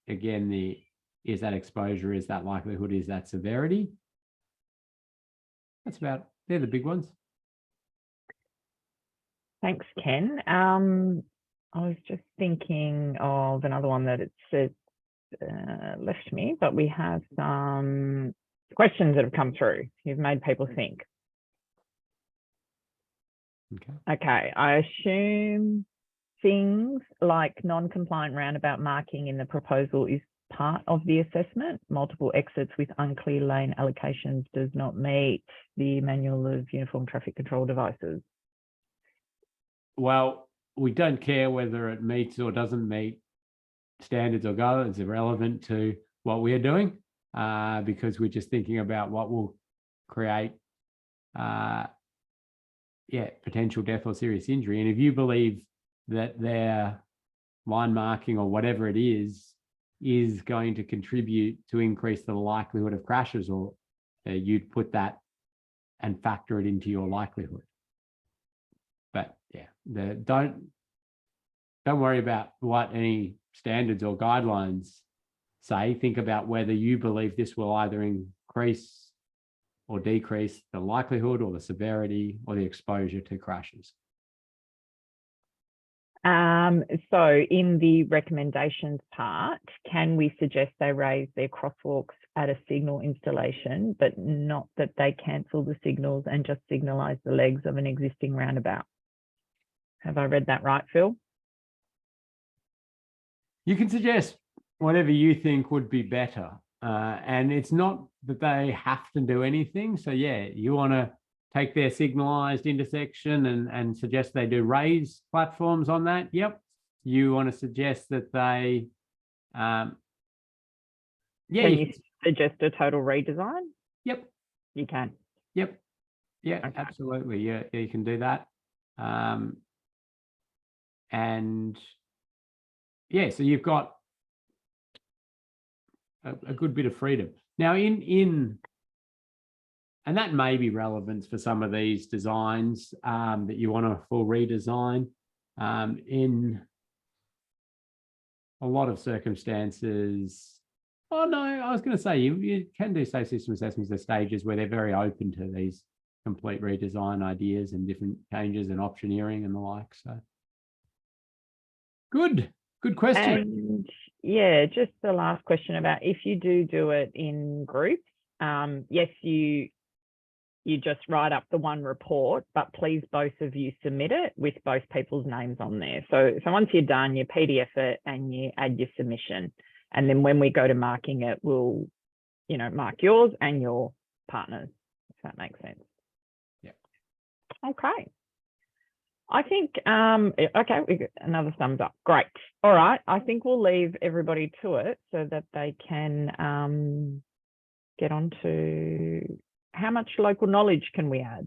again, is that exposure, is that likelihood, is that severity? They're the big ones. Thanks, Ken. I was just thinking of another one that it says left me, but we have some questions that have come through. You've made people think. Okay, I assume things like non-compliant roundabout marking in the proposal is part of the assessment. Multiple exits with unclear lane allocations does not meet the manual of uniform traffic control devices. Well, we don't care whether it meets or doesn't meet standards or guidelines. It's irrelevant to what we're doing because we're just thinking about what will create potential death or serious injury. And if you believe that their line marking or whatever it is going to contribute to increase the likelihood of crashes, or you'd put that and factor it into your likelihood. But don't worry about what any standards or guidelines say. Think about whether you believe this will either increase or decrease the likelihood or the severity or the exposure to crashes. So in the recommendations part, can we suggest they raise their crosswalks at a signal installation, but not that they cancel the signals and just signalize the legs of an existing roundabout? Have I read that right, Phil? You can suggest whatever you think would be better. And it's not that they have to do anything. So you want to take their signalized intersection and suggest they do raised platforms on that. Yep. You want to suggest that they, Can you suggest a total redesign? Yep. You can. Yep. Yeah, Okay. absolutely. Yeah, you can do that. And so you've got a good bit of freedom. Now and that may be relevant for some of these designs that you want a full redesign. In a lot of circumstances, I was going to say you can do safe system assessments at stages where they're very open to these complete redesign ideas and different changes and optioneering and the like. So good question. And just the last question about if you do it in groups, yes, you just write up the one report, but please both of you submit it with both people's names on there. So once you're done, you PDF it and you add your submission. And then when we go to marking it, we'll, mark yours and your partners, if that makes sense. Yeah. Okay. I think, okay, we got another thumbs up. Great. All right. I think we'll leave everybody to it so that they can get on to how much local knowledge can we add?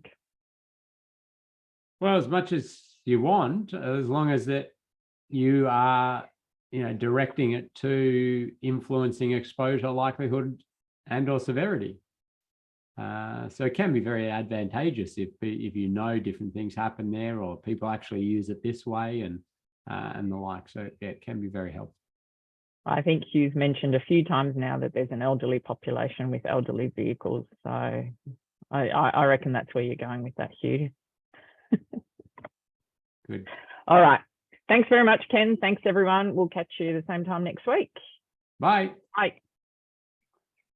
Well, as much as you want, as long as that you are, directing it to influencing exposure, likelihood, and or severity. So it can be very advantageous if you know different things happen there, or people actually use it this way, and the like. So yeah, it can be very helpful. I think you've mentioned a few times now that there's an elderly population with elderly vehicles. So I reckon that's where you're going with that, Hugh. Good. All right. Thanks very much, Ken. Thanks, everyone. We'll catch you the same time next week. Bye. Bye.